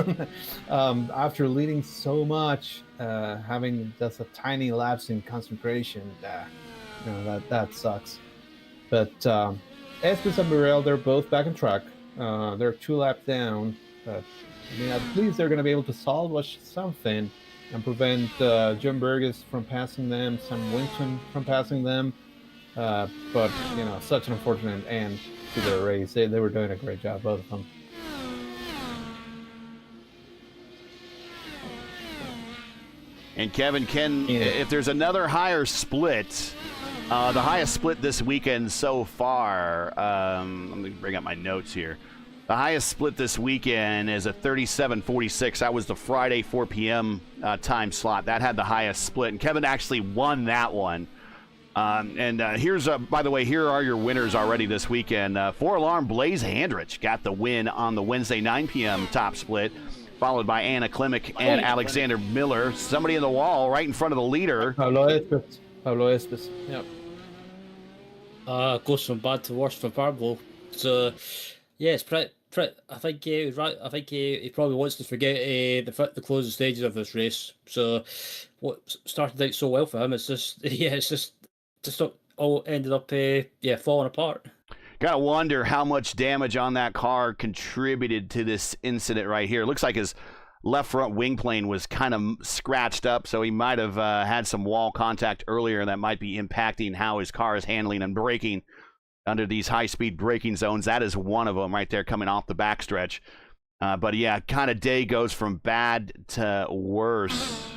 Speaker 2: After leading so much, having just a tiny lapse in concentration, you know, that sucks. But Estes and Burrell, they're both back on track. They're 2 laps down. But I mean, at least they're going to be able to salvage something and prevent John Burgess from passing them, Sam Winton from passing them. But, you know, such an unfortunate end to the race. They were doing a great job, both of them.
Speaker 1: And Kevin, if there's another higher split, the highest split this weekend so far, let me bring up my notes here. The highest split this weekend is a 37:46. That was the Friday 4 p.m. Time slot. That had the highest split, and Kevin actually won that one. Here's, by the way, here are your winners already this weekend. 4-alarm Blaze Handrich got the win on the Wednesday 9 p.m. top split. followed by Anna Klimek and Alexander Miller. Somebody in the wall right in front of the leader.
Speaker 2: Pablo Estes. Yep.
Speaker 3: Goes from bad to worse for Pablo. So, yeah, it's pretty. I think he probably wants to forget the closing stages of this race. So, what started out so well for him, it's just all ended up falling apart.
Speaker 1: Gotta wonder how much damage on that car contributed to this incident right here. It looks like his left front wing plane was kind of scratched up, so he might have had some wall contact earlier, and that might be impacting how his car is handling and braking under these high-speed braking zones. That is one of them right there coming off the backstretch. But yeah, kind of day goes from bad to worse.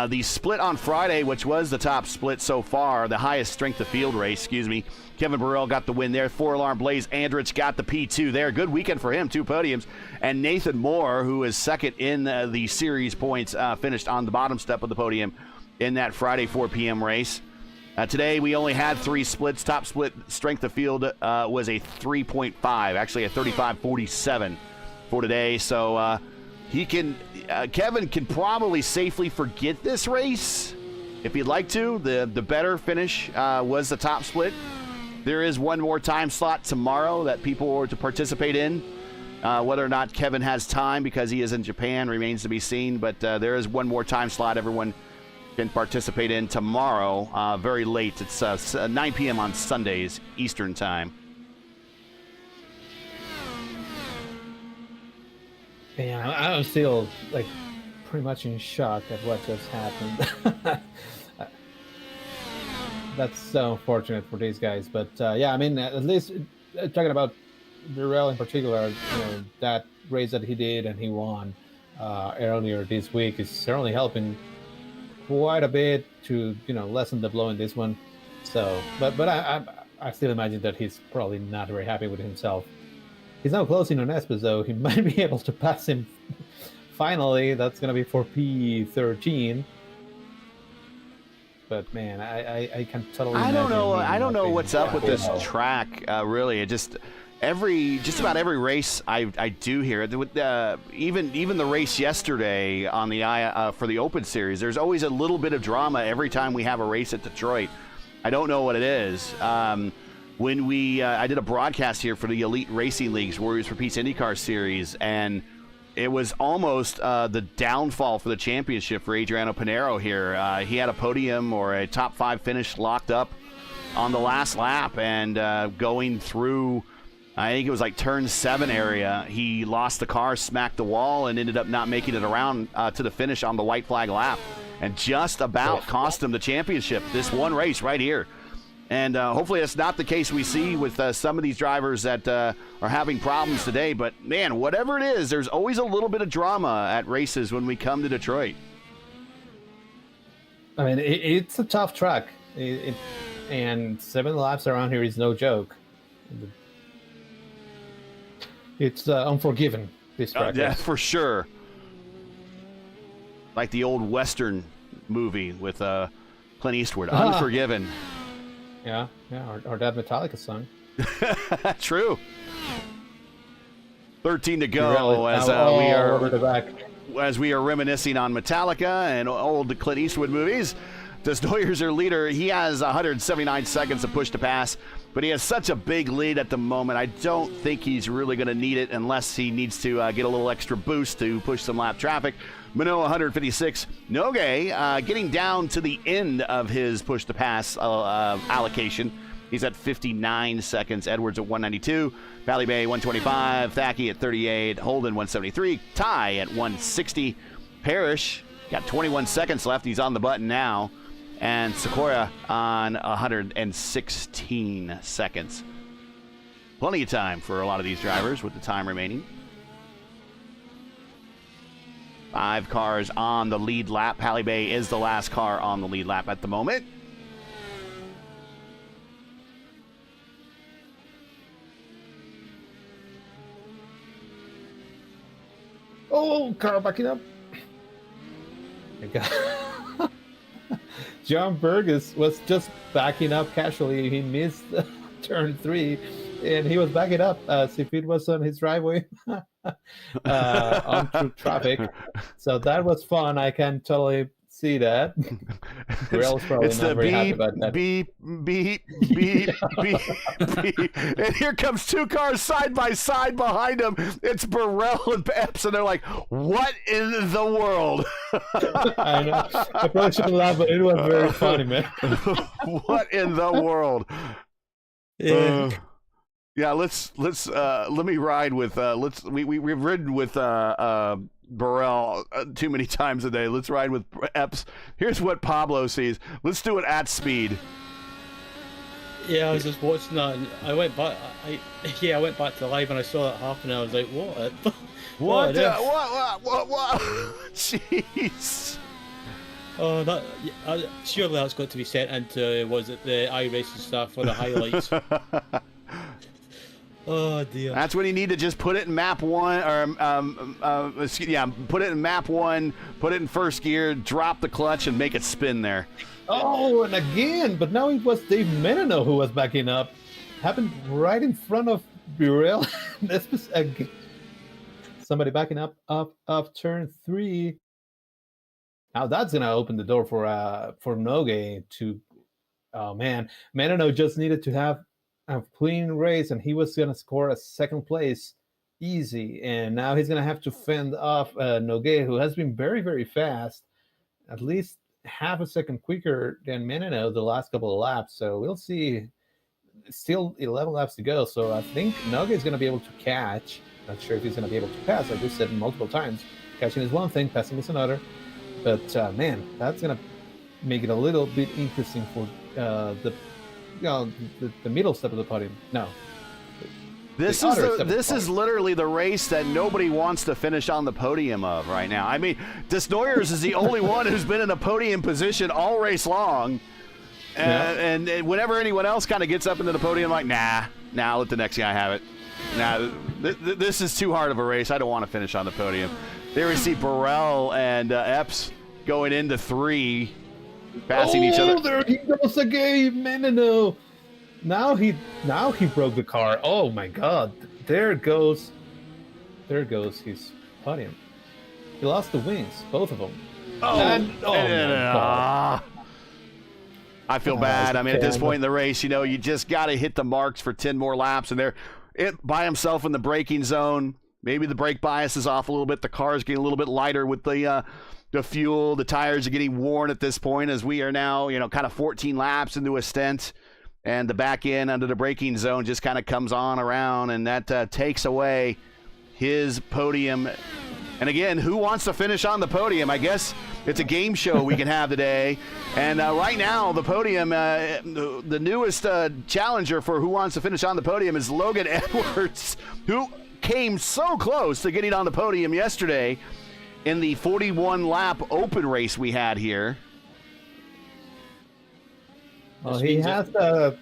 Speaker 1: The split on Friday, which was the top split so far, the highest strength of field race, Kevin Burrell got the win there. 4-alarm Blaze Andrich got the P2 there. Good weekend for him, 2 podiums. And Nathan Moore, who is second in the series points, finished on the bottom step of the podium in that Friday 4 p.m. race. Today, we only had 3 splits. Top split strength of field was a 3.5, actually a 35.47 for today. So Kevin can probably safely forget this race if he'd like to. The better finish was the top split. There is one more time slot tomorrow that people are to participate in. Whether or not Kevin has time because he is in Japan remains to be seen, but there is one more time slot everyone can participate in tomorrow, very late. It's 9 p.m. on Sundays, Eastern time.
Speaker 2: Man, I'm still pretty much in shock at what just happened. That's so unfortunate for these guys, but yeah, I mean, at least talking about Burrell in particular, that race that he did and he won earlier this week is certainly helping quite a bit to lessen the blow in this one. So, but I still imagine that he's probably not very happy with himself. He's now closing on Estes, though. He might be able to pass him. Finally, that's going to be for P13. But man, I can totally.
Speaker 1: I don't know what's up with this track. Really, it just about every race I do here. Even the race yesterday on the for the Open Series, there's always a little bit of drama every time we have a race at Detroit. I don't know what it is. When I did a broadcast here for the Elite Racing League's Warriors for Peace IndyCar Series, and it was almost the downfall for the championship for Adriano Pinheiro here. He had a podium or a top 5 finish locked up on the last lap, and going through, I think it was like turn 7 area, he lost the car, smacked the wall, and ended up not making it around to the finish on the white flag lap, and just about cost him the championship, this one race right here. And hopefully that's not the case we see with some of these drivers that are having problems today. But, man, whatever it is, there's always a little bit of drama at races when we come to Detroit.
Speaker 2: I mean, it's a tough track. And 7 laps around here is no joke. It's unforgiving, this track.
Speaker 1: Yeah, for sure. Like the old Western movie with Clint Eastwood, Unforgiven.
Speaker 2: Yeah, or that Metallica song.
Speaker 1: True. 13 to go as we are reminiscing on Metallica and old Clint Eastwood movies. Desnoyers our leader. He has 179 seconds to push to pass, but he has such a big lead at the moment. I don't think he's really going to need it unless he needs to get a little extra boost to push some lap traffic. Manoa 156. Noge getting down to the end of his push to pass allocation. He's at 59 seconds. Edwards at 192. Valley Bay 125. Thackey at 38. Holden 173. Ty at 160. Parrish got 21 seconds left. He's on the button now. And Sequoia on 116 seconds. Plenty of time for a lot of these drivers with the time remaining. 5 cars on the lead lap. Pally Bay is the last car on the lead lap at the moment.
Speaker 2: Oh, car backing up. John Burgess was just backing up casually. He missed turn 3. and he was backing up as if it was on his driveway on through traffic. So that was fun. I can totally see that. Burrell's probably
Speaker 1: It's
Speaker 2: not
Speaker 1: the
Speaker 2: very happy
Speaker 1: beep,
Speaker 2: about that.
Speaker 1: beep, beep, beep, beep, beep. And here comes two cars side by side behind him. It's Burrell and Epps, and they're like, what in the world?
Speaker 2: I know. I probably shouldn't laugh, but it was very funny, man.
Speaker 1: What in the world?
Speaker 3: Yeah.
Speaker 1: Yeah, let me ride with we've ridden with Burrell too many times a day. Let's ride with Epps. Here's what Pablo sees. Let's do it at speed.
Speaker 3: Yeah, I was just watching that, and I went back. I went back to the live, and I saw that happen. And I was like, "What?
Speaker 1: What? What? Jeez.
Speaker 3: Oh, surely that's got to be sent into was it the iRacing stuff for the highlights? Oh dear.
Speaker 1: That's when you need to just put it in map one, or put it in map one, put it in first gear, drop the clutch, and make it spin there.
Speaker 2: Oh, and again, but now it was Dave Menino who was backing up. Happened right in front of Burrell. This was again. Somebody backing up turn 3. Now that's gonna open the door for Nogue to. Oh man, Menino just needed to have a clean race, and he was gonna score a second place easy. And now he's gonna have to fend off Nogue, who has been very, very fast, at least half a second quicker than Menino the last couple of laps. So we'll see. Still 11 laps to go. So I think Nogue is gonna be able to catch. Not sure if he's gonna be able to pass. I just said multiple times. Catching is one thing, passing is another. But man, that's gonna make it a little bit interesting for the middle step of the podium. No,
Speaker 1: this is literally the race that nobody wants to finish on the podium of right now. I mean, Desnoyers is the only one who's been in a podium position all race long, and whenever anyone else kind of gets up into the podium, like nah, let the next guy have it. Nah, this is too hard of a race. I don't want to finish on the podium. There we see Burrell and Epps going into 3, passing each other.
Speaker 2: Oh, there he goes again, Menino. Now he broke the car. Oh my God! There goes his podium. He lost the wings, both of them. My God.
Speaker 1: I feel bad. I mean, at this point in the race, you just got to hit the marks for 10 more laps, and by himself in the braking zone. Maybe the brake bias is off a little bit. The car is getting a little bit lighter with the fuel. The tires are getting worn at this point as we are now, kind of 14 laps into a stint. And the back end under the braking zone just kind of comes on around, and that takes away his podium. And again, who wants to finish on the podium? I guess it's a game show we can have today. And right now, the podium, the newest challenger for who wants to finish on the podium is Logan Edwards, who came so close to getting on the podium yesterday in the 41-lap open race we had here.
Speaker 2: Well, he has a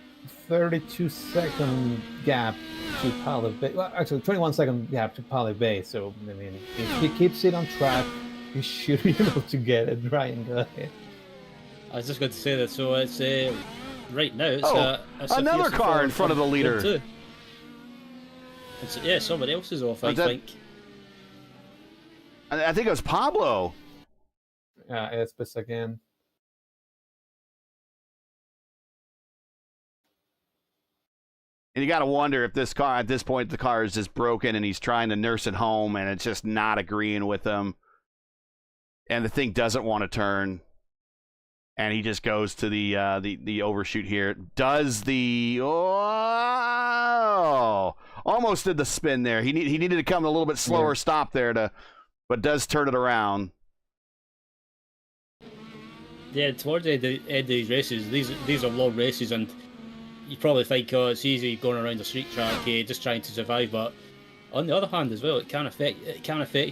Speaker 2: 32-second gap to Pally Bay. Well, actually, 21-second gap to Pally Bay. So, I mean, if he keeps it on track, he should be able to get it right and go ahead.
Speaker 3: I was just going to say that. So it's right now. It's
Speaker 1: another car in front of the leader.
Speaker 3: Somebody else is off. I think
Speaker 1: it was Pablo.
Speaker 2: Yeah, Espes again.
Speaker 1: And you got to wonder if this car, at this point, the car is just broken and he's trying to nurse it home and it's just not agreeing with him. And the thing doesn't want to turn. And he just goes to the overshoot here. Does the... Oh! Almost did the spin there. He needed to come a little bit slower stop there, but does turn it around.
Speaker 3: Yeah, towards the end of these races, these are long races, and you probably think, oh, it's easy going around the street track, just trying to survive. But on the other hand, as well, it can affect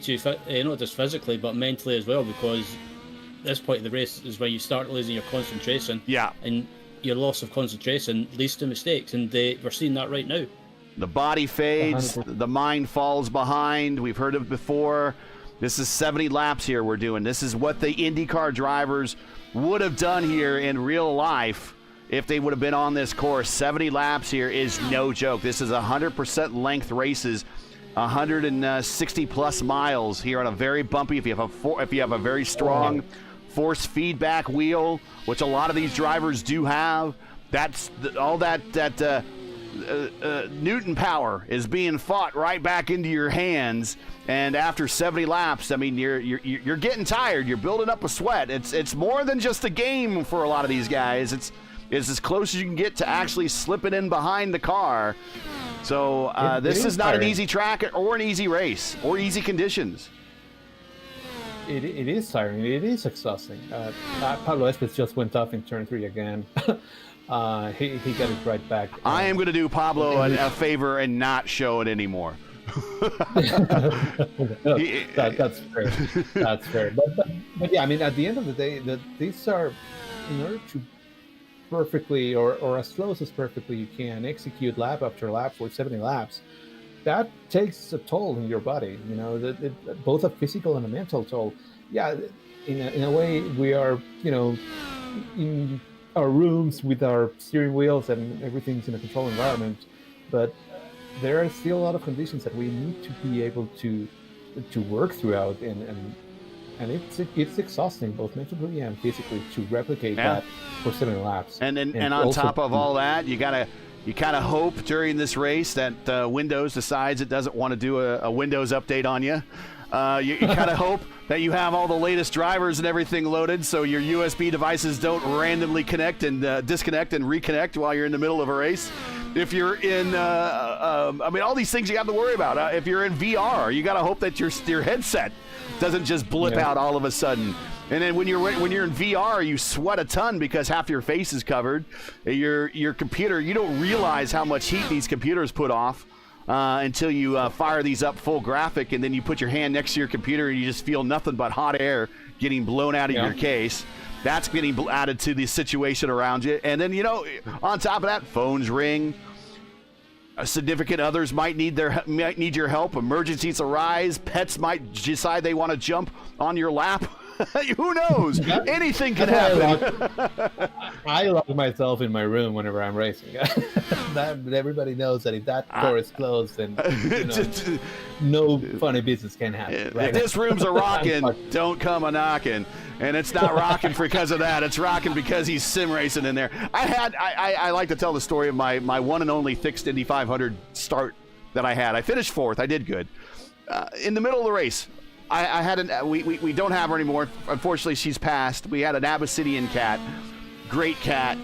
Speaker 3: you, not just physically but mentally as well, because this point of the race is where you start losing your concentration.
Speaker 1: Yeah.
Speaker 3: And your loss of concentration leads to mistakes, and we're seeing that right now.
Speaker 1: The body fades,
Speaker 2: 100%.
Speaker 1: The mind falls behind. We've heard of it before. This is 70 laps here we're doing. This is what the IndyCar drivers would have done here in real life if they would have been on this course. 70 laps here is no joke. This is 100% length races, 160 plus miles here on a very bumpy. If you have a very strong force feedback wheel, which a lot of these drivers do have, that's all that Newton power is being fought right back into your hands. And after 70 laps, I mean, you're getting tired. You're building up a sweat. It's more than just a game for a lot of these guys. It's as close as you can get to actually slipping in behind the car. So this is not an easy track or an easy race or easy conditions.
Speaker 2: It is tiring. It is exhausting. Pablo Estes just went off in turn 3 again. He got it right back.
Speaker 1: I am going to do Pablo a favor and not show it anymore.
Speaker 2: That's fair. That's fair. But yeah, I mean, at the end of the day, these are, in order to perfectly or as close as perfectly you can execute lap after lap for 70 laps, that takes a toll in your body. You know, both a physical and a mental toll. Yeah, in a way, we are, you know, in our rooms with our steering wheels and everything's in a controlled environment, but there are still a lot of conditions that we need to be able to work throughout, and it's exhausting both mentally and physically to replicate that for 70 laps.
Speaker 1: And on top of all that, you kind of hope during this race that Windows decides it doesn't want to do a Windows update on you. You kind of hope that you have all the latest drivers and everything loaded, so your USB devices don't randomly connect and disconnect and reconnect while you're in the middle of a race. If you're in, I mean, all these things you have to worry about. If you're in VR, you got to hope that your headset doesn't just blip out all of a sudden. And then when you're in VR, you sweat a ton because half your face is covered. Your computer, you don't realize how much heat these computers put off until you fire these up full graphic, and then you put your hand next to your computer and you just feel nothing but hot air getting blown out of your case. That's getting added to the situation around you. And then, you know, on top of that, phones ring. Significant others might need your help. Emergencies arise. Pets might decide they want to jump on your lap. Who knows? Anything can happen.
Speaker 2: I lock myself in my room whenever I'm racing. That everybody knows that if that door is closed, then no funny business can happen. Right?
Speaker 1: If this room's a rocking, don't come a knocking. And it's not rocking because of that. It's rocking because he's sim racing in there. I like to tell the story of my one and only fixed Indy 500 start that I had. I finished 4th. I did good. In the middle of the race, I had we don't have her anymore. Unfortunately, she's passed. We had an Abyssinian cat, great cat,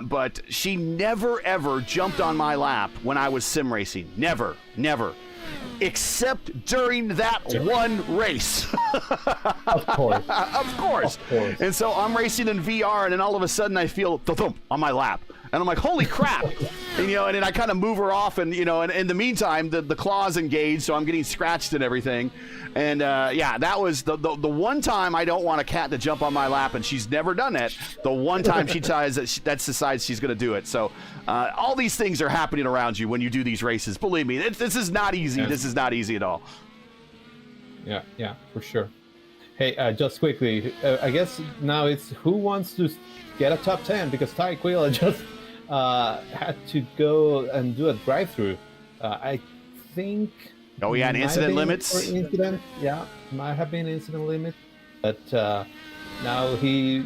Speaker 1: but she never ever jumped on my lap when I was sim racing. Never, except during that one race.
Speaker 2: Of course.
Speaker 1: Of course. And so I'm racing in VR, and then all of a sudden I feel thump on my lap. And I'm like, holy crap. And, you know, and then I kind of move her off, and, you know, and in the meantime, the claw's engaged, so I'm getting scratched and everything. And, that was the one time I don't want a cat to jump on my lap, and she's never done that. The one time she decides she's going to do it. So all these things are happening around you when you do these races. Believe me, this is not easy. Yes. This is not easy at all.
Speaker 2: Yeah, for sure. Hey, just quickly, I guess now it's who wants to get a top 10, because Ty Quilla just had to go and do a drive-through. I think.
Speaker 1: Oh, we had incident limits?
Speaker 2: Might have been incident limit. But now he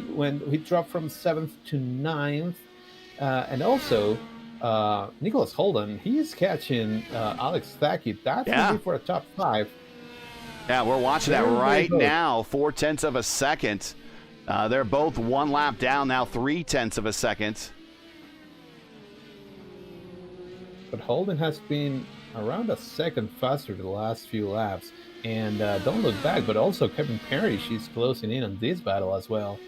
Speaker 2: dropped from 7th to 9th. And also, Nicholas Holden, he's catching Alex Thackett. That's going to be for a top 5.
Speaker 1: Yeah, we're watching that right now. 0.4 of a second. They're both one lap down now, 0.3 of a second.
Speaker 2: But Holden has been around a second faster the last few laps. And don't look back, but also Kevin Parrish, she's closing in on this battle as well.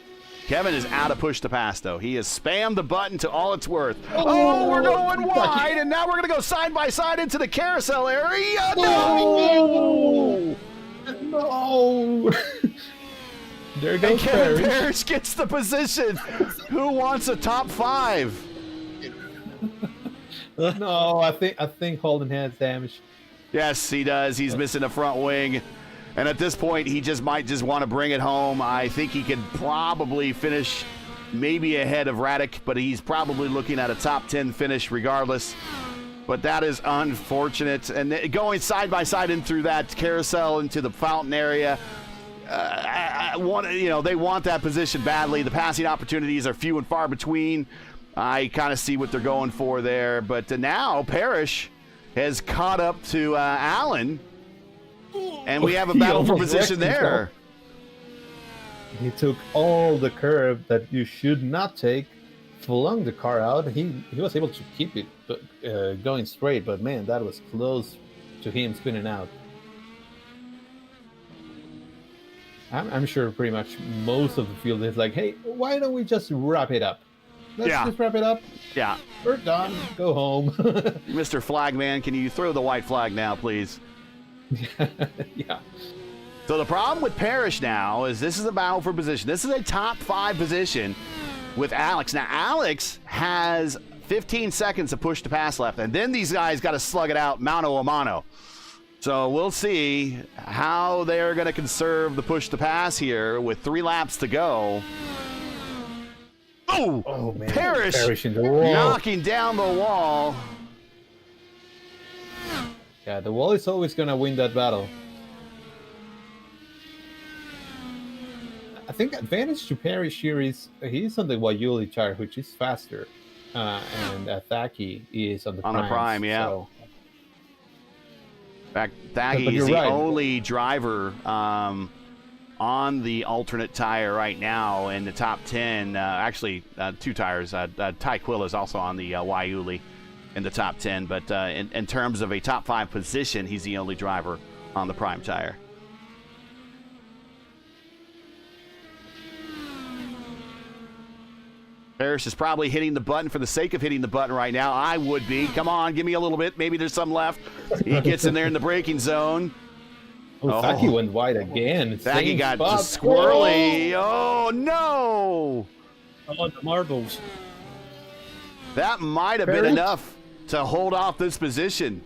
Speaker 1: Kevin is out of push to pass, though. He has spammed the button to all it's worth. Oh, we're going wide, and now we're going to go side by side into the carousel area. No!
Speaker 2: There goes
Speaker 1: Kevin Parrish gets the position. Who wants a top 5?
Speaker 2: No, I think Holden has damage.
Speaker 1: Yes, he does. He's missing a front wing. And at this point, he might want to bring it home. I think he could probably finish maybe ahead of Radek, but he's probably looking at a top 10 finish regardless. But that is unfortunate. And going side by side in through that carousel into the fountain area, they want that position badly. The passing opportunities are few and far between. I kind of see what they're going for there. But now Parrish has caught up to Allen, and we have a battle for position there.
Speaker 2: He took all the curve that you should not take, flung the car out. He was able to keep it going straight, but man, that was close to him spinning out. I'm sure pretty much most of the field is like, hey, why don't we just wrap it up? Let's just wrap it up.
Speaker 1: Yeah.
Speaker 2: We're done. Go home.
Speaker 1: Mr. Flagman, can you throw the white flag now, please?
Speaker 2: Yeah.
Speaker 1: So the problem with Parrish now is this is a battle for position. This is a top 5 position with Alex. Now, Alex has 15 seconds to push the pass left, and then these guys got to slug it out mano a mano. So we'll see how they're going to conserve the push to pass here with 3 laps to go. Oh man. Parrish
Speaker 2: in the wall.
Speaker 1: knocking down the wall.
Speaker 2: Yeah, the wall is always going to win that battle. I think advantage to Parrish here is he's on the Waiuli tire, which is faster, and Thaki is on the
Speaker 1: prime. Yeah.
Speaker 2: So.
Speaker 1: In fact, Thagi is the only driver on the alternate tire right now in the top 10. Actually, 2 tires. Ty Quill is also on the Waiuli in the top 10. But in terms of a top 5 position, he's the only driver on the prime tire. Parrish is probably hitting the button for the sake of hitting the button right now. I would be. Come on, give me a little bit. Maybe there's some left. He gets in there in the braking zone.
Speaker 2: Thaki went wide again.
Speaker 1: Thaki got squirrely. Oh, no.
Speaker 3: Oh, the marbles.
Speaker 1: That might have been enough to hold off this position.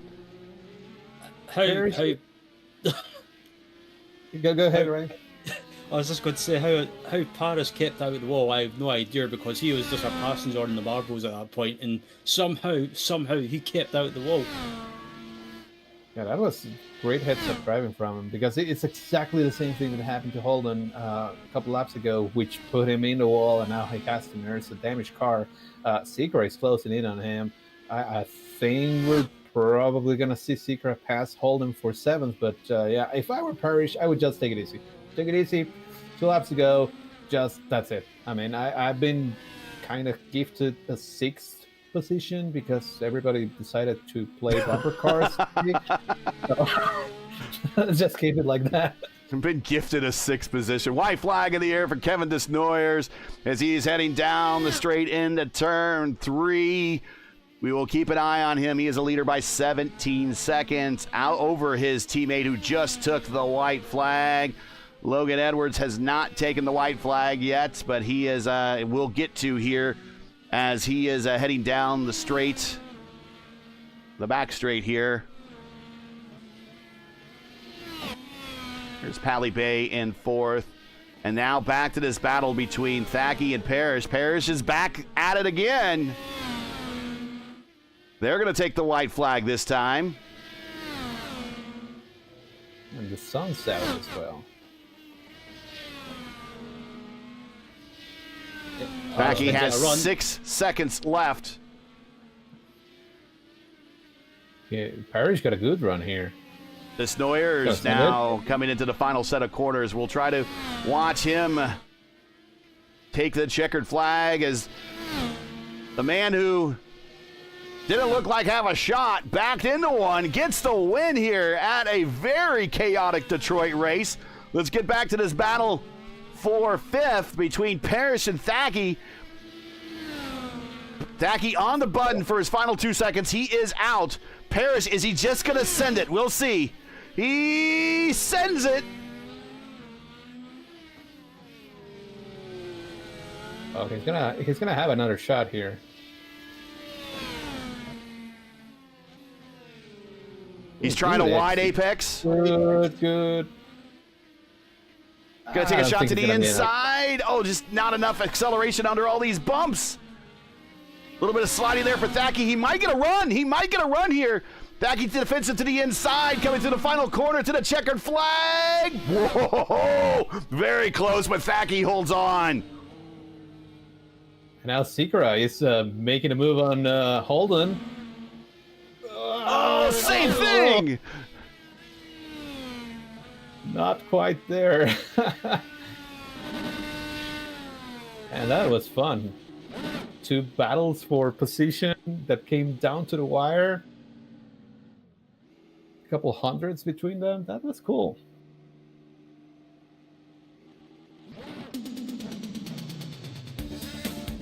Speaker 3: How
Speaker 2: Go ahead, Ray.
Speaker 3: I was just going to say how Paris kept out the wall. I have no idea, because he was just a passenger on the marbles at that point, and somehow he kept out the wall.
Speaker 2: Yeah, that was great heads-up driving from him, because it's exactly the same thing that happened to Holden a couple laps ago, which put him in the wall, and now he has to nurse a damaged car. Secra is closing in on him. I think we're probably going to see Secra pass Holden for 7th, but yeah, if I were Parrish, I would just take it easy. Take it easy. 2 laps to go. That's it. I mean, I've been kind of gifted a 6th position because everybody decided to play bumper cars. So, just keep it like that.
Speaker 1: Been gifted a 6th position. White flag in the air for Kevin Desnoyers as he's heading down the straight into turn 3. We will keep an eye on him. He is a leader by 17 seconds out over his teammate who just took the white flag. Logan Edwards has not taken the white flag yet, but he is will get to here as he is heading down the straight, the back straight here. Here's Pally Bay in 4th. And now back to this battle between Thaki and Parrish. Parrish is back at it again. They're going to take the white flag this time.
Speaker 2: And the sun's out as well.
Speaker 1: Thaki has 6 seconds left.
Speaker 2: Yeah, Parrish got a good run here.
Speaker 1: The Desnoyers now coming into the final set of corners. We'll try to watch him take the checkered flag as the man who didn't look like have a shot backed into one gets the win here at a very chaotic Detroit race. Let's get back to this battle for 5th between Parrish and Thaki. Thaki on the button for his final 2 seconds. He is out. Parrish, is he just going to send it? We'll see. He sends it.
Speaker 2: Oh, he's gonna have another shot here.
Speaker 1: He's trying a wide apex.
Speaker 2: Good.
Speaker 1: Gonna take a
Speaker 2: don't
Speaker 1: shot
Speaker 2: think
Speaker 1: to
Speaker 2: it's
Speaker 1: the
Speaker 2: gonna be
Speaker 1: inside. Oh, just not enough acceleration under all these bumps. A little bit of sliding there for Thacky. He might get a run. He might get a run here. Thacky defensive to the inside, coming to the final corner to the checkered flag. Whoa! Very close, but Thacky holds on.
Speaker 2: And now Sikora is making a move on Holden.
Speaker 1: Oh, same thing.
Speaker 2: Not quite there. And that was fun. 2 battles for position that came down to the wire. A couple hundreds between them. That was cool.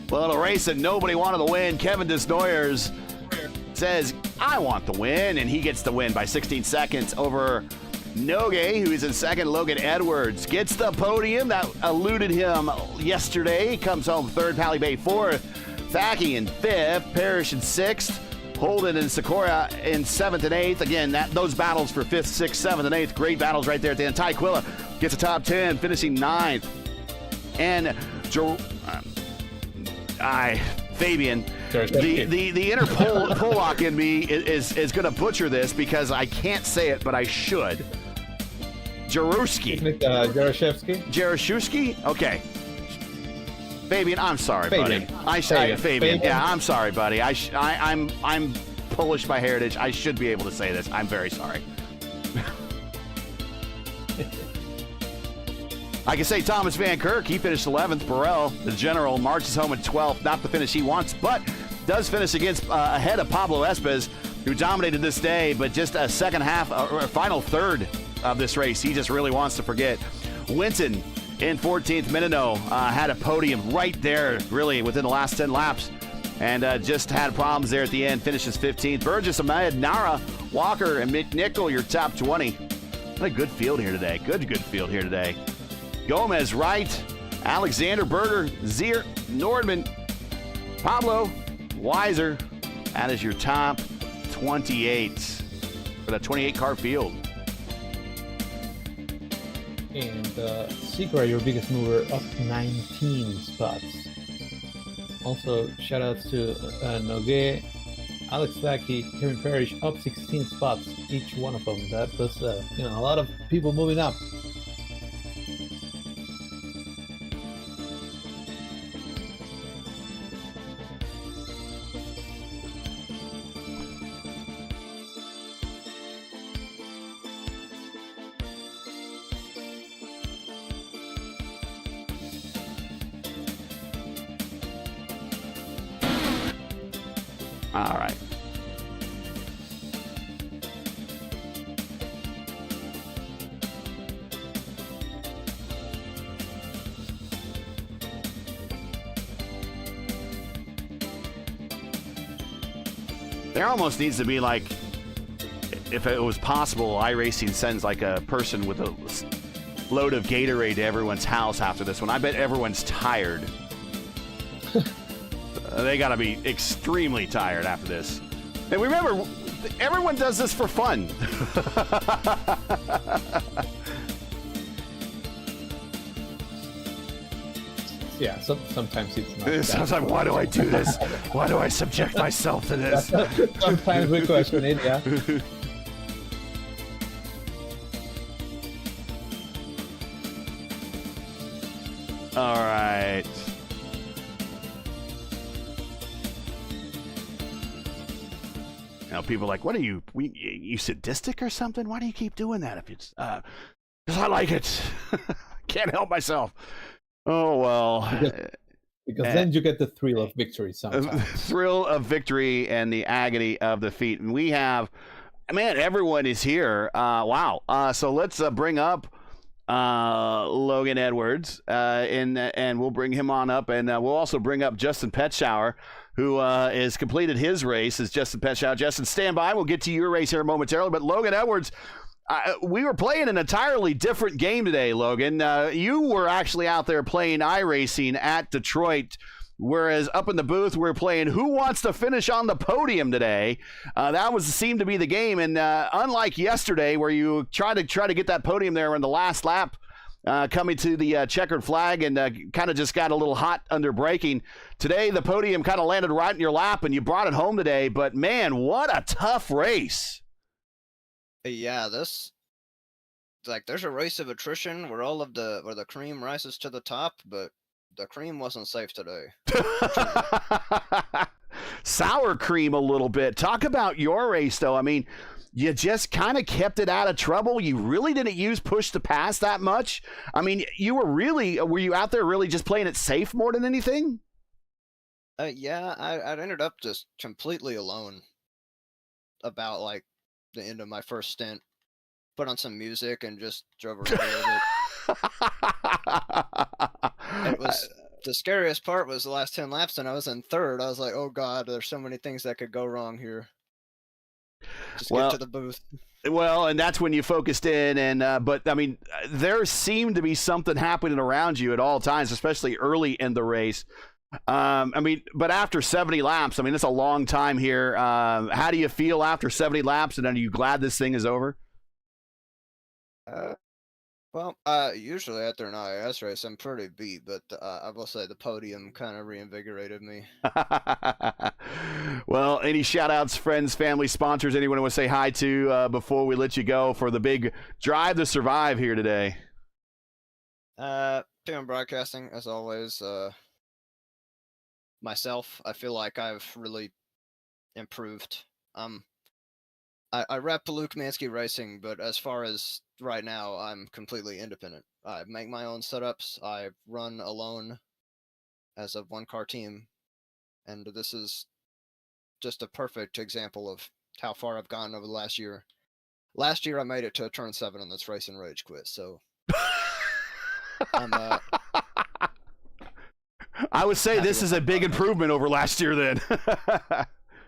Speaker 1: Well, a race that nobody wanted to win. Kevin Desnoyers says, I want the win, and he gets the win by 16 seconds over Nogue, who is in second. Logan Edwards gets the podium. That eluded him yesterday. Comes home third, Pally Bay fourth. Thacky in fifth, Parrish in sixth. Holden and Sikora in 7th and 8th. Again, those battles for 5th, 6th, 7th, and 8th. Great battles right there at the end. Ty Quilla gets a top 10, finishing 9th. And Fabian, the inner Pollock in me is going to butcher this because I can't say it, but I should. Jaroszewski? Okay. Fabian, I'm sorry, buddy. Fabian. Yeah, I'm sorry, buddy. I'm Polish by heritage. I should be able to say this. I'm very sorry. I can say Thomas Van Kirk, he finished 11th. Burrell, the general, marches home at 12th. Not the finish he wants, but does finish ahead of Pablo Espez, who dominated this day, but just a second half, or final third of this race, he just really wants to forget. Winton in 14th. Menino had a podium right there, really, within the last 10 laps, and just had problems there at the end. Finishes 15th. Burgess, Ahmed, Nara, Walker, and McNichol, your top 20. What a good field here today. Good field here today. Gomez, Wright, Alexander, Berger, Zier, Nordman, Pablo, Weiser. That is your top 28 for the 28-car field.
Speaker 2: And Sikora, your biggest mover, up 19 spots. Also, shout outs to Nogue, Alex Thacky, Kevin Parrish, up 16 spots, each one of them. That was, a lot of people moving up.
Speaker 1: All right. There almost needs to be, like, if it was possible, iRacing sends like a person with a load of Gatorade to everyone's house after this one. I bet everyone's tired. They got to be extremely tired after this. And remember, everyone does this for fun.
Speaker 2: Yeah, sometimes it's not.
Speaker 1: Sometimes, why do I do this? Why do I subject myself to this?
Speaker 2: Sometimes we question it, yeah.
Speaker 1: All right. People are like, what are you sadistic or something? Why do you keep doing that? If it's because I like it. Can't help myself. Oh, well.
Speaker 2: Because then you get the thrill of victory sometimes.
Speaker 1: Thrill of victory and the agony of defeat. And we have, man, everyone is here. Wow. So let's bring up Logan Edwards, and we'll bring him on up. And we'll also bring up Justin Petshower, who has completed his race as Justin Petshower. Justin, stand by. We'll get to your race here momentarily. But Logan Edwards, we were playing an entirely different game today, Logan. You were actually out there playing iRacing at Detroit, whereas up in the booth we're playing Who Wants to Finish on the Podium today. That seemed to be the game, and unlike yesterday where you tried to get that podium there in the last lap coming to the checkered flag and kind of just got a little hot under braking. Today, the podium kind of landed right in your lap, and you brought it home today. But, man, what a tough race.
Speaker 4: Yeah, there's a race of attrition where where the cream rises to the top, but the cream wasn't safe today.
Speaker 1: Sour cream a little bit. Talk about your race, though. I mean, you just kind of kept it out of trouble. You really didn't use push to pass that much. I mean, were you out there really just playing it safe more than anything?
Speaker 4: Yeah, I ended up just completely alone about like the end of my first stint. Put on some music and just drove around a little bit. The scariest part was the last 10 laps, and I was in third. I was like, oh God, there's so many things that could go wrong here. Just get to the booth.
Speaker 1: Well, and that's when you focused in, and but I mean, there seemed to be something happening around you at all times, especially early in the race. I mean, but after 70 laps, I mean, it's a long time here. How do you feel after 70 laps, and are you glad this thing is over?
Speaker 4: Well, usually after an IS race, I'm pretty beat, but I will say the podium kind of reinvigorated me.
Speaker 1: Well, any shout-outs, friends, family, sponsors, anyone want to say hi to before we let you go for the big Drive to Survive here today?
Speaker 4: PM Broadcasting, as always. Myself, I feel like I've really improved. I rep Luke Mansky Racing, but as far as right now, I'm completely independent. I make my own setups. I run alone as a one-car team, and this is just a perfect example of how far I've gone over the last year. Last year, I made it to turn 7 on this racing rage quiz, so I'm
Speaker 1: I would say this is a big improvement over last year then.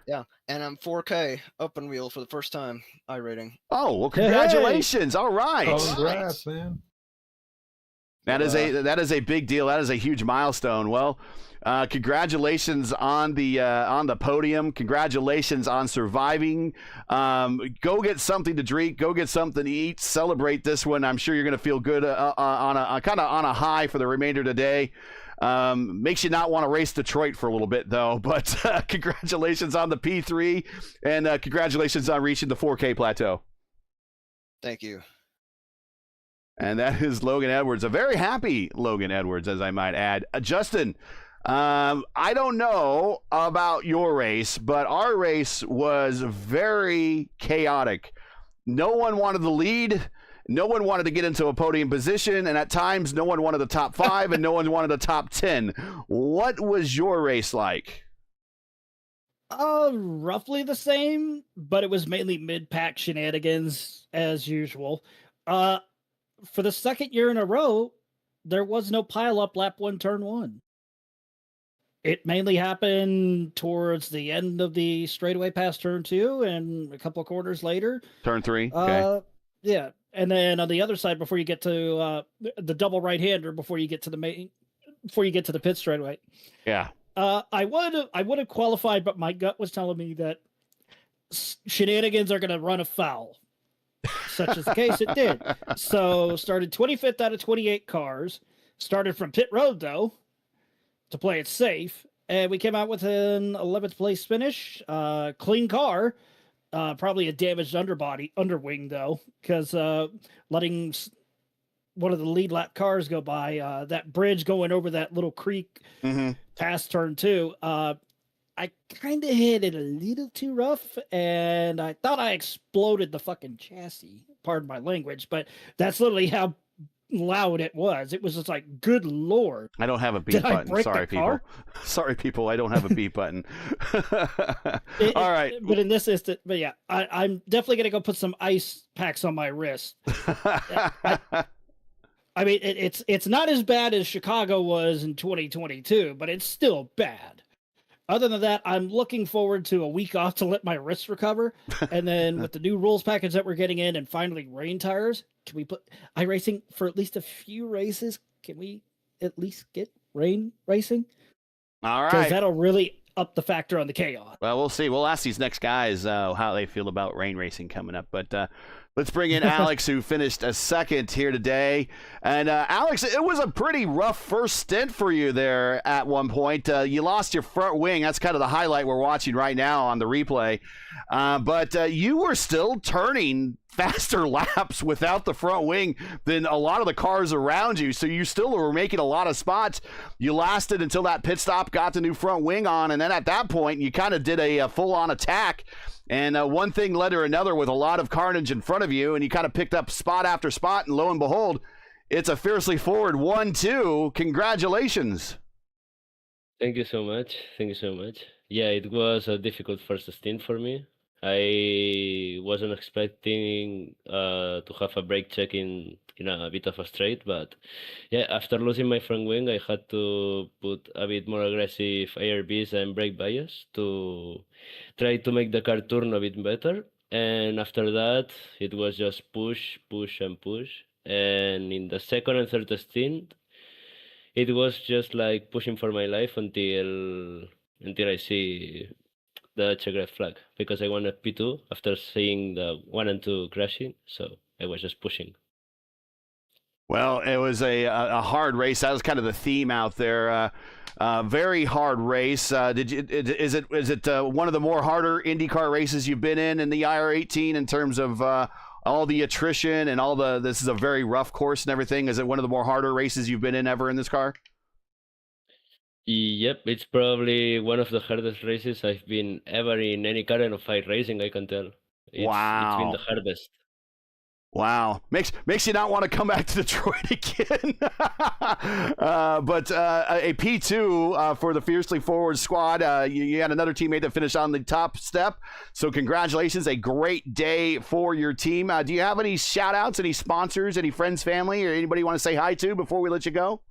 Speaker 4: Yeah, and I'm 4K open wheel for the first time, iRating.
Speaker 1: Oh, well, congratulations. Hey. All right.
Speaker 2: Congrats, man.
Speaker 1: That is a big deal. That is a huge milestone. Well, congratulations on the podium. Congratulations on surviving. Go get something to drink. Go get something to eat. Celebrate this one. I'm sure you're going to feel good on a high for the remainder of the day. Makes you not want to race Detroit for a little bit, though. But congratulations on the P3, and congratulations on reaching the 4K plateau.
Speaker 4: Thank you.
Speaker 1: And that is Logan Edwards, a very happy Logan Edwards, as I might add. Justin, I don't know about your race, but our race was very chaotic. No one wanted the lead. No one wanted to get into a podium position, and at times, no one wanted the top 5, and no one wanted the top 10. What was your race like?
Speaker 5: Roughly the same, but it was mainly mid-pack shenanigans, as usual. For the second year in a row, there was no pile-up lap 1, turn 1. It mainly happened towards the end of the straightaway past turn 2, and a couple of corners later.
Speaker 1: Turn 3, okay.
Speaker 5: Yeah. And then on the other side, before you get to the double right-hander, before you get to the pit straightaway.
Speaker 1: Yeah.
Speaker 5: I would have qualified, but my gut was telling me that shenanigans are going to run afoul. Such as the case, it did. So started 25th out of 28 cars. Started from pit road though, to play it safe, and we came out with an 11th place finish. Clean car. Probably a damaged underwing though, because letting one of the lead lap cars go by that bridge going over that little creek past turn 2. I kind of hit it a little too rough, and I thought I exploded the fucking chassis. Pardon my language, but that's literally how loud it was. It was just like, good Lord.
Speaker 1: I don't have a beep button. Sorry, people. Sorry, people. I don't have a beep button. All right.
Speaker 5: But in this instance, but yeah, I'm definitely going to go put some ice packs on my wrist. I mean, it's not as bad as Chicago was in 2022, but it's still bad. Other than that, I'm looking forward to a week off to let my wrist recover. And then with the new rules package that we're getting in, and finally rain tires, can we put iRacing for at least a few races? Can we at least get rain racing?
Speaker 1: All right.
Speaker 5: Because that'll really up the factor on the chaos.
Speaker 1: Well, we'll see. We'll ask these next guys how they feel about rain racing coming up. But Let's bring in Alex, who finished second here today. And Alex, it was a pretty rough first stint for you there at one point. You lost your front wing. That's kind of the highlight we're watching right now on the replay. But you were still turning faster laps without the front wing than a lot of the cars around you. So you still were making a lot of spots. You lasted until that pit stop, got the new front wing on. And then at that point, you kind of did a full-on attack. And one thing led to another with a lot of carnage in front of you, and you kind of picked up spot after spot, and lo and behold, it's a fiercely forward 1-2. Congratulations.
Speaker 6: Thank you so much. Thank you so much. Yeah, it was a difficult first stint for me. I wasn't expecting to have a brake check in a bit of a straight, but yeah, after losing my front wing, I had to put a bit more aggressive ARBs and brake bias to try to make the car turn a bit better. And after that, it was just push, push, and push. And in the second and third stint, it was just like pushing for my life until I see the checkered flag, because I won a P2 after seeing the 1 and 2 crashing, so I was just pushing.
Speaker 1: Well, it was a hard race. That was kind of the theme out there. Very hard race. Is it one of the more harder IndyCar races you've been in the IR18 in terms of all the attrition and this is a very rough course and everything? Is it one of the more harder races you've been in ever in this car?
Speaker 6: Yep, it's probably one of the hardest races I've been ever in any car of iRacing, I can tell. It's been the hardest.
Speaker 1: Wow. Makes you not want to come back to Detroit again. But a P2 for the Fiercely Forward squad. You had another teammate that finished on the top step. So congratulations. A great day for your team. Do you have any shout outs, any sponsors, any friends, family, or anybody you want to say hi to before we let you go?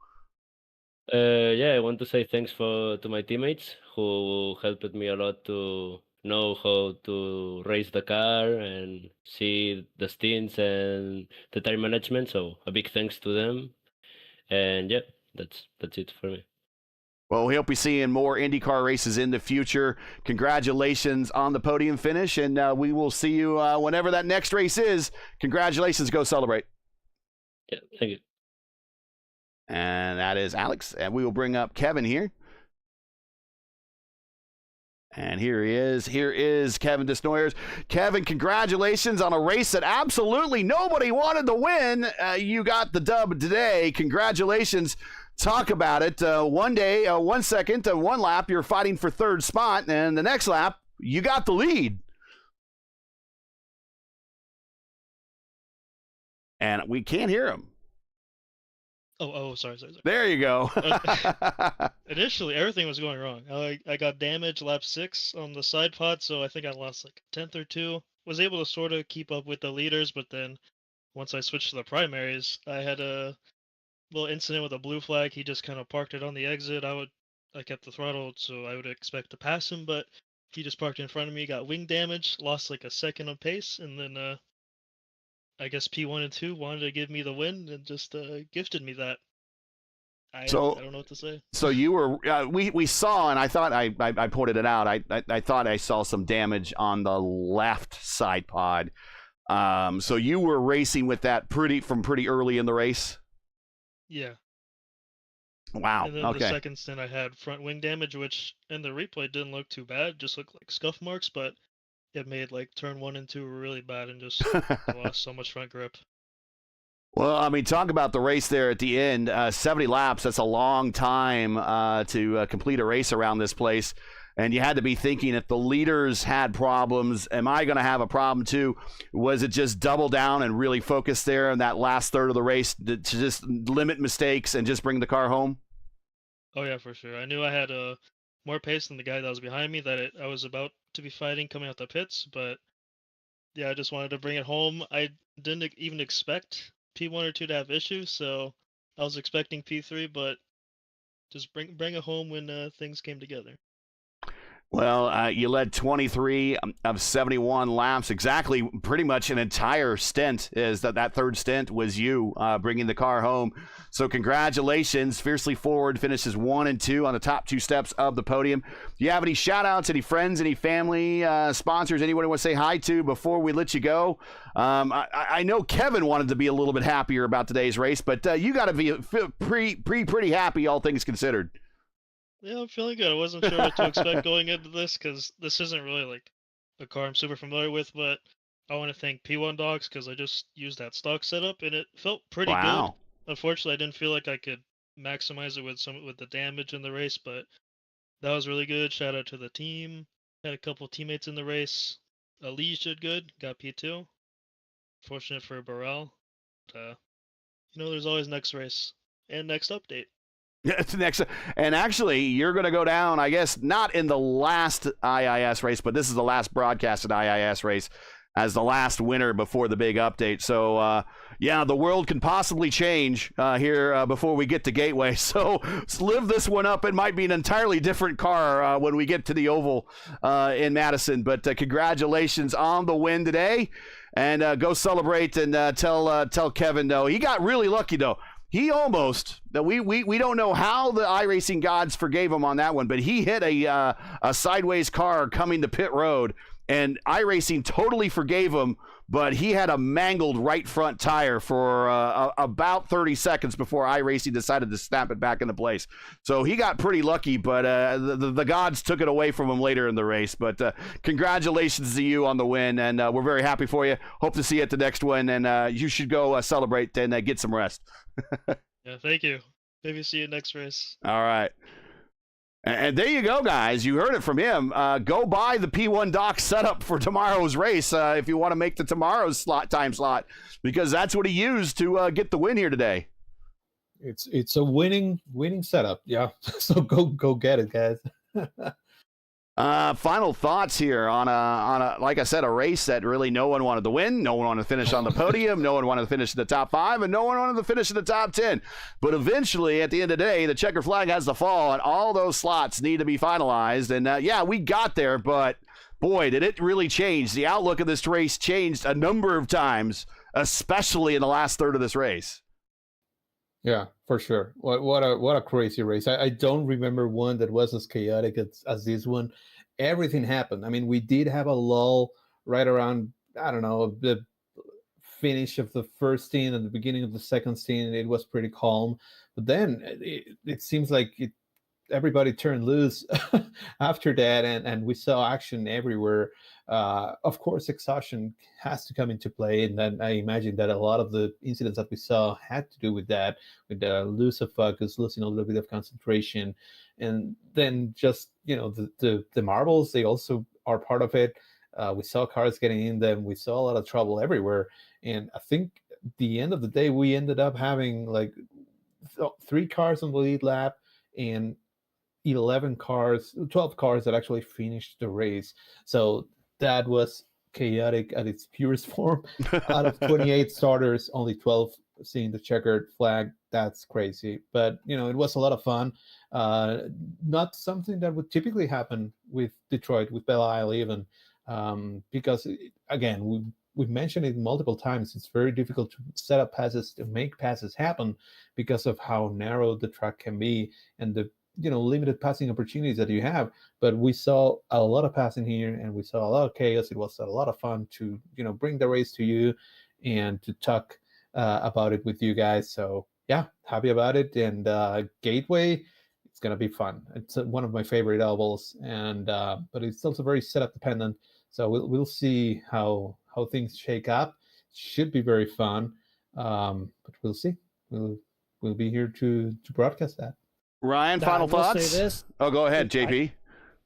Speaker 6: Yeah, I want to say thanks to my teammates who helped me a lot to know how to race the car and see the stints and the time management. So a big thanks to them. And yeah, that's it for me.
Speaker 1: Well, we hope we see more IndyCar races in the future. Congratulations on the podium finish, and we will see you whenever that next race is. Congratulations. Go celebrate.
Speaker 6: Yeah, thank you.
Speaker 1: And that is Alex. And we will bring up Kevin here. And here he is. Here is Kevin Desnoyers. Kevin, congratulations on a race that absolutely nobody wanted to win. You got the dub today. Congratulations. Talk about it. 1 day, 1 second, 1 lap, you're fighting for third spot. And the next lap, you got the lead. And we can't hear him.
Speaker 7: Sorry.
Speaker 1: There you go.
Speaker 7: Initially, everything was going wrong. I got damaged lap 6 on the side pod, so I think I lost like a 10th or 2. Was able to sort of keep up with the leaders, but then once I switched to the primaries, I had a little incident with a blue flag. He just kind of parked it on the exit. I kept the throttle, so I would expect to pass him, but he just parked in front of me, got wing damage, lost like a second of pace, and then I guess P1 and 2 wanted to give me the win and just gifted me that. I don't know what to say.
Speaker 1: So you were, we saw, and I thought I pointed it out. I thought I saw some damage on the left side pod. So you were racing with that from pretty early in the race.
Speaker 7: Yeah.
Speaker 1: Wow.
Speaker 7: And then
Speaker 1: Okay.
Speaker 7: the second stint, I had front wing damage, which in the replay didn't look too bad. Just looked like scuff marks, but it made like turn 1 and 2 really bad, and just lost so much front grip.
Speaker 1: Well, I mean, talk about the race there at the end. 70 laps, that's a long time to complete a race around this place. And you had to be thinking, if the leaders had problems, am I going to have a problem too? Was it just double down and really focus there in that last third of the race to just limit mistakes and just bring the car home?
Speaker 7: Oh yeah, for sure. I knew I had more pace than the guy that was behind me, that I was about to be fighting coming out the pits, but yeah, I just wanted to bring it home. I didn't even expect P1 or 2 to have issues, so I was expecting P3, but just bring it home when things came together.
Speaker 1: Well, you led 23 of 71 laps, exactly pretty much an entire stint. Is that third stint was you bringing the car home. So congratulations. Fiercely Forward finishes 1 and 2 on the top 2 steps of the podium. Do you have any shout outs, any friends, any family, sponsors, anyone you want to say hi to before we let you go? I know Kevin wanted to be a little bit happier about today's race, but you got to be pretty happy, all things considered.
Speaker 7: Yeah, I'm feeling good. I wasn't sure what to expect going into this because this isn't really like a car I'm super familiar with, but I want to thank P1 Dogs because I just used that stock setup and it felt pretty good. Unfortunately, I didn't feel like I could maximize it with the damage in the race, but that was really good. Shout out to the team. Had a couple teammates in the race. Lee did good, got P2. Fortunate for Burrell. There's always next race and next update.
Speaker 1: It's next, and actually, you're going to go down, I guess, not in the last IIS race, but this is the last broadcasted IIS race as the last winner before the big update. So, yeah, the world can possibly change here before we get to Gateway. So let's live this one up. It might be an entirely different car when we get to the Oval in Madison. But congratulations on the win today, and go celebrate and tell Kevin, though. He got really lucky, though. He almost, we don't know how the iRacing gods forgave him on that one, but he hit a sideways car coming to pit road, and iRacing totally forgave him, but he had a mangled right front tire for about 30 seconds before iRacing decided to snap it back into place. So he got pretty lucky, but the gods took it away from him later in the race. But congratulations to you on the win, and we're very happy for you. Hope to see you at the next one, and you should go celebrate and get some rest.
Speaker 7: Yeah, thank you. Maybe see you next race.
Speaker 1: All right. And there you go, guys. You heard it from him. Go buy the P1 Doc setup for tomorrow's race if you want to make the tomorrow's time slot, because that's what he used to get the win here today.
Speaker 2: It's a winning setup. Yeah. So go get it, guys.
Speaker 1: Final thoughts here on a like I said, a race that really no one wanted to win, no one wanted to finish on the podium, no one wanted to finish in the top 5, and no one wanted to finish in the top 10. But eventually, at the end of the day, the checker flag has to fall, and all those slots need to be finalized. And yeah, we got there, but boy, did it really change. The outlook of this race changed a number of times, especially in the last third of this race.
Speaker 2: Yeah, for sure. What a crazy race. I don't remember one that was as chaotic as this one. Everything happened. I mean, we did have a lull right around, I don't know, the finish of the first stint and the beginning of the second stint. It was pretty calm. But then it seems like everybody turned loose after that, and we saw action everywhere. Of course, exhaustion has to come into play, and then I imagine that a lot of the incidents that we saw had to do with that, with the loss of focus, losing a little bit of concentration, and then just the marbles, they also are part of it. We saw cars getting in them. We saw a lot of trouble everywhere, and I think at the end of the day, we ended up having like 3 cars on the lead lap and 12 cars that actually finished the race. So that was chaotic at its purest form. Out of 28 starters, only 12 seeing the checkered flag. That's crazy. But, it was a lot of fun. Not something that would typically happen with Detroit, with Belle Isle even, because, again, we've mentioned it multiple times. It's very difficult to set up passes, to make passes happen because of how narrow the track can be and the limited passing opportunities that you have. But we saw a lot of passing here, and we saw a lot of chaos. It was a lot of fun to bring the race to you and to talk about it with you guys. So yeah, happy about it. And Gateway, it's gonna be fun. It's one of my favorite ovals, and but it's also very setup dependent. So we'll see how things shake up. Should be very fun, but we'll see. We'll be here to broadcast that.
Speaker 1: Ryan, final thoughts?
Speaker 5: Say this.
Speaker 1: Oh, go ahead, JP.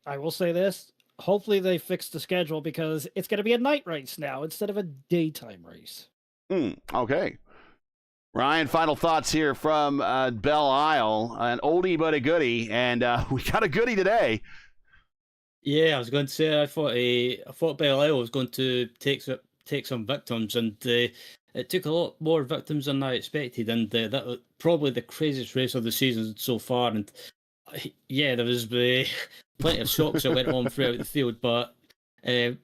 Speaker 5: I will say this. Hopefully they fix the schedule because it's going to be a night race now instead of a daytime race.
Speaker 1: Okay. Ryan, final thoughts here from Belle Isle, an oldie but a goodie, and we got a goodie today.
Speaker 3: Yeah, I was going to say I thought Belle Isle was going to take some victims, and it took a lot more victims than I expected, and that was probably the craziest race of the season so far. And Yeah, there was plenty of shocks that went on throughout the field, but I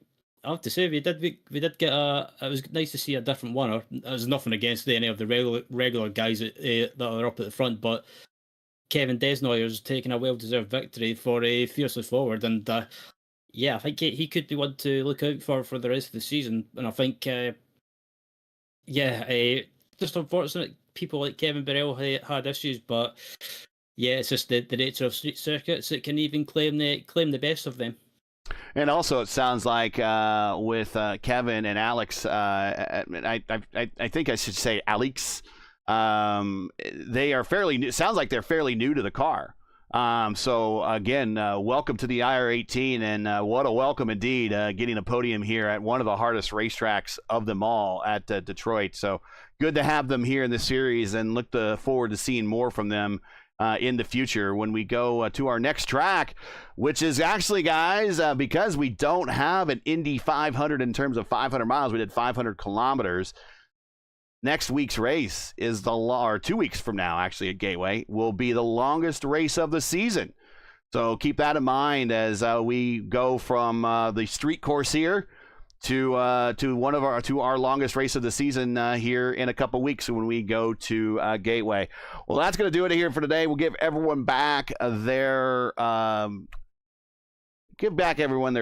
Speaker 3: have to say we did get it was nice to see a different winner. There's nothing against any of the regular guys that are up at the front, but Kevin Desnoyer's taking a well-deserved victory for a Fiercely Forward, and yeah, I think he could be one to look out for the rest of the season. And I think, just unfortunate people like Kevin Burrell had issues, but yeah, it's just the nature of street circuits that can even claim the best of them.
Speaker 1: And also, it sounds like with Kevin and Alex, I think I should say Alex, they are fairly new. Sounds like they're fairly new to the car. So again, welcome to the IR18, and what a welcome indeed, getting a podium here at one of the hardest racetracks of them all at Detroit. So good to have them here in the series, and look forward to seeing more from them in the future when we go to our next track, which is actually, guys, because we don't have an Indy 500 in terms of 500 miles, we did 500 kilometers. Next week's race is 2 weeks from now, actually, at Gateway, will be the longest race of the season. So keep that in mind as we go from the street course here to our longest race of the season here in a couple weeks when we go to Gateway. Well, that's going to do it here for today. We'll give everyone back their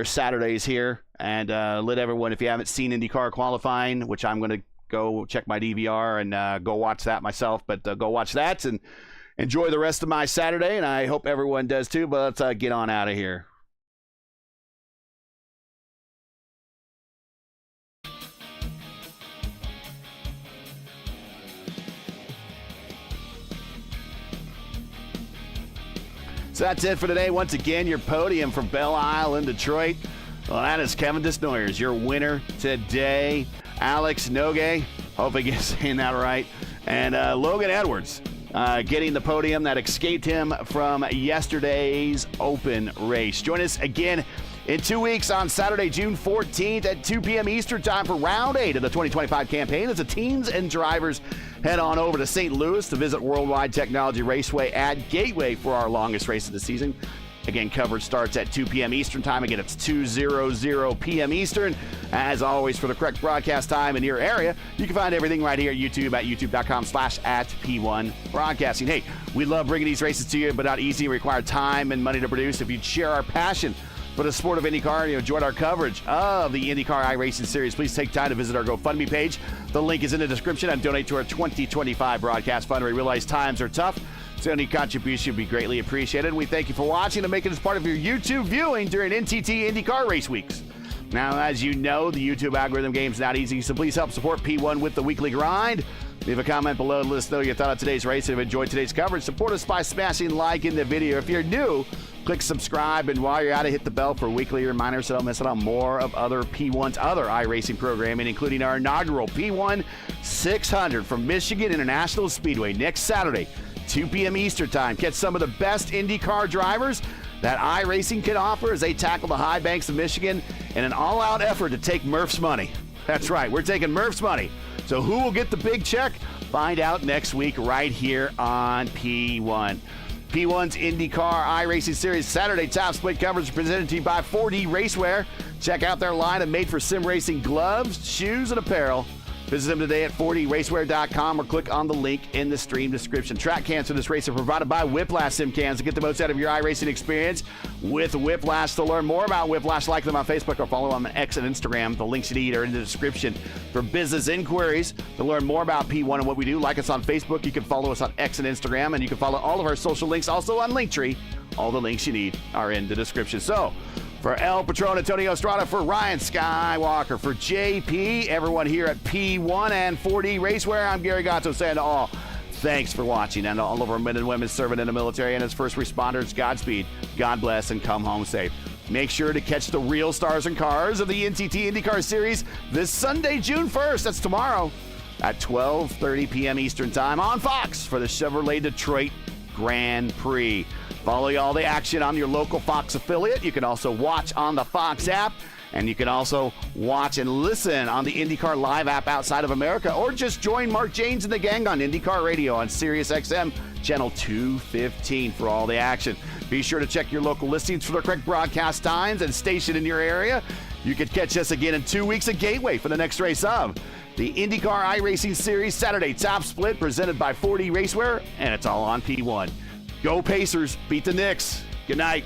Speaker 1: Saturdays here, and let everyone, if you haven't seen IndyCar qualifying, which I'm going to go check my DVR and go watch that myself, but go watch that and enjoy the rest of my Saturday, and I hope everyone does too. But let's get on out of here. So that's it for today. Once again, your podium from Belle Isle in Detroit. Well, that is Kevin Desnoyers, your winner today. Alex Nogue, hope I get saying that right, and Logan Edwards getting the podium that escaped him from yesterday's open race. Join us again in 2 weeks on Saturday, June 14th at 2 p.m. Eastern time for round 8 of the 2025 campaign as the teams and drivers head on over to St. Louis to visit Worldwide Technology Raceway at Gateway for our longest race of the season. Again, coverage starts at 2 p.m. Eastern time. Again, it's 2:00 p.m. Eastern. As always, for the correct broadcast time in your area, you can find everything right here at YouTube at youtube.com/@P1 Broadcasting. Hey, we love bringing these races to you, but not easy. Require time and money to produce. If you'd share our passion for the sport of IndyCar and you enjoyed our coverage of the IndyCar iRacing Series, please take time to visit our GoFundMe page. The link is in the description, and donate to our 2025 broadcast fund. We realize times are tough, so any contribution would be greatly appreciated. We thank you for watching and making this part of your YouTube viewing during NTT IndyCar race weeks. Now, as you know, the YouTube algorithm game is not easy, so please help support P1 with the weekly grind. Leave a comment below to let us know your thought on today's race. If you enjoyed today's coverage, support us by smashing like in the video. If you're new, click subscribe, and while you're at it, hit the bell for weekly reminders so don't miss out on more of other P1's other iRacing programming, including our inaugural P1 600 from Michigan International Speedway next Saturday, 2 p.m. Eastern time. Catch some of the best IndyCar drivers that iRacing can offer as they tackle the high banks of Michigan in an all-out effort to take Murph's money. That's right, we're taking Murph's money. So who will get the big check? Find out next week right here on P1. P1's IndyCar iRacing Series Saturday top split coverage presented to you by 4D Racewear. Check out their line of made-for-sim racing gloves, shoes, and apparel. Visit them today at 4draceware.com or click on the link in the stream description. Track cams for this race are provided by Whiplash Sim Cams to get the most out of your iRacing experience with Whiplash. To learn more about Whiplash, like them on Facebook or follow them on X and Instagram. The links you need are in the description. For business inquiries, to learn more about P1 and what we do, like us on Facebook. You can follow us on X and Instagram, and you can follow all of our social links also on Linktree. All the links you need are in the description. So, for El Patron, Antonio Estrada, for Ryan Skywalker, for JP, everyone here at P1 and 4D Racewear, I'm Gary Gatto saying to all, thanks for watching, and to all of our men and women serving in the military and as first responders, Godspeed, God bless, and come home safe. Make sure to catch the real stars and cars of the NTT IndyCar Series this Sunday, June 1st. That's tomorrow at 12:30 p.m. Eastern Time on Fox for the Chevrolet Detroit Grand Prix. Follow all the action on your local Fox affiliate. You can also watch on the Fox app. And you can also watch and listen on the IndyCar Live app outside of America, or just join Mark James and the gang on IndyCar Radio on Sirius XM Channel 215 for all the action. Be sure to check your local listings for the correct broadcast times and station in your area. You can catch us again in 2 weeks at Gateway for the next race of the IndyCar iRacing Series Saturday Top Split, presented by 4D Racewear, and it's all on P1. Go Pacers, beat the Knicks. Good night.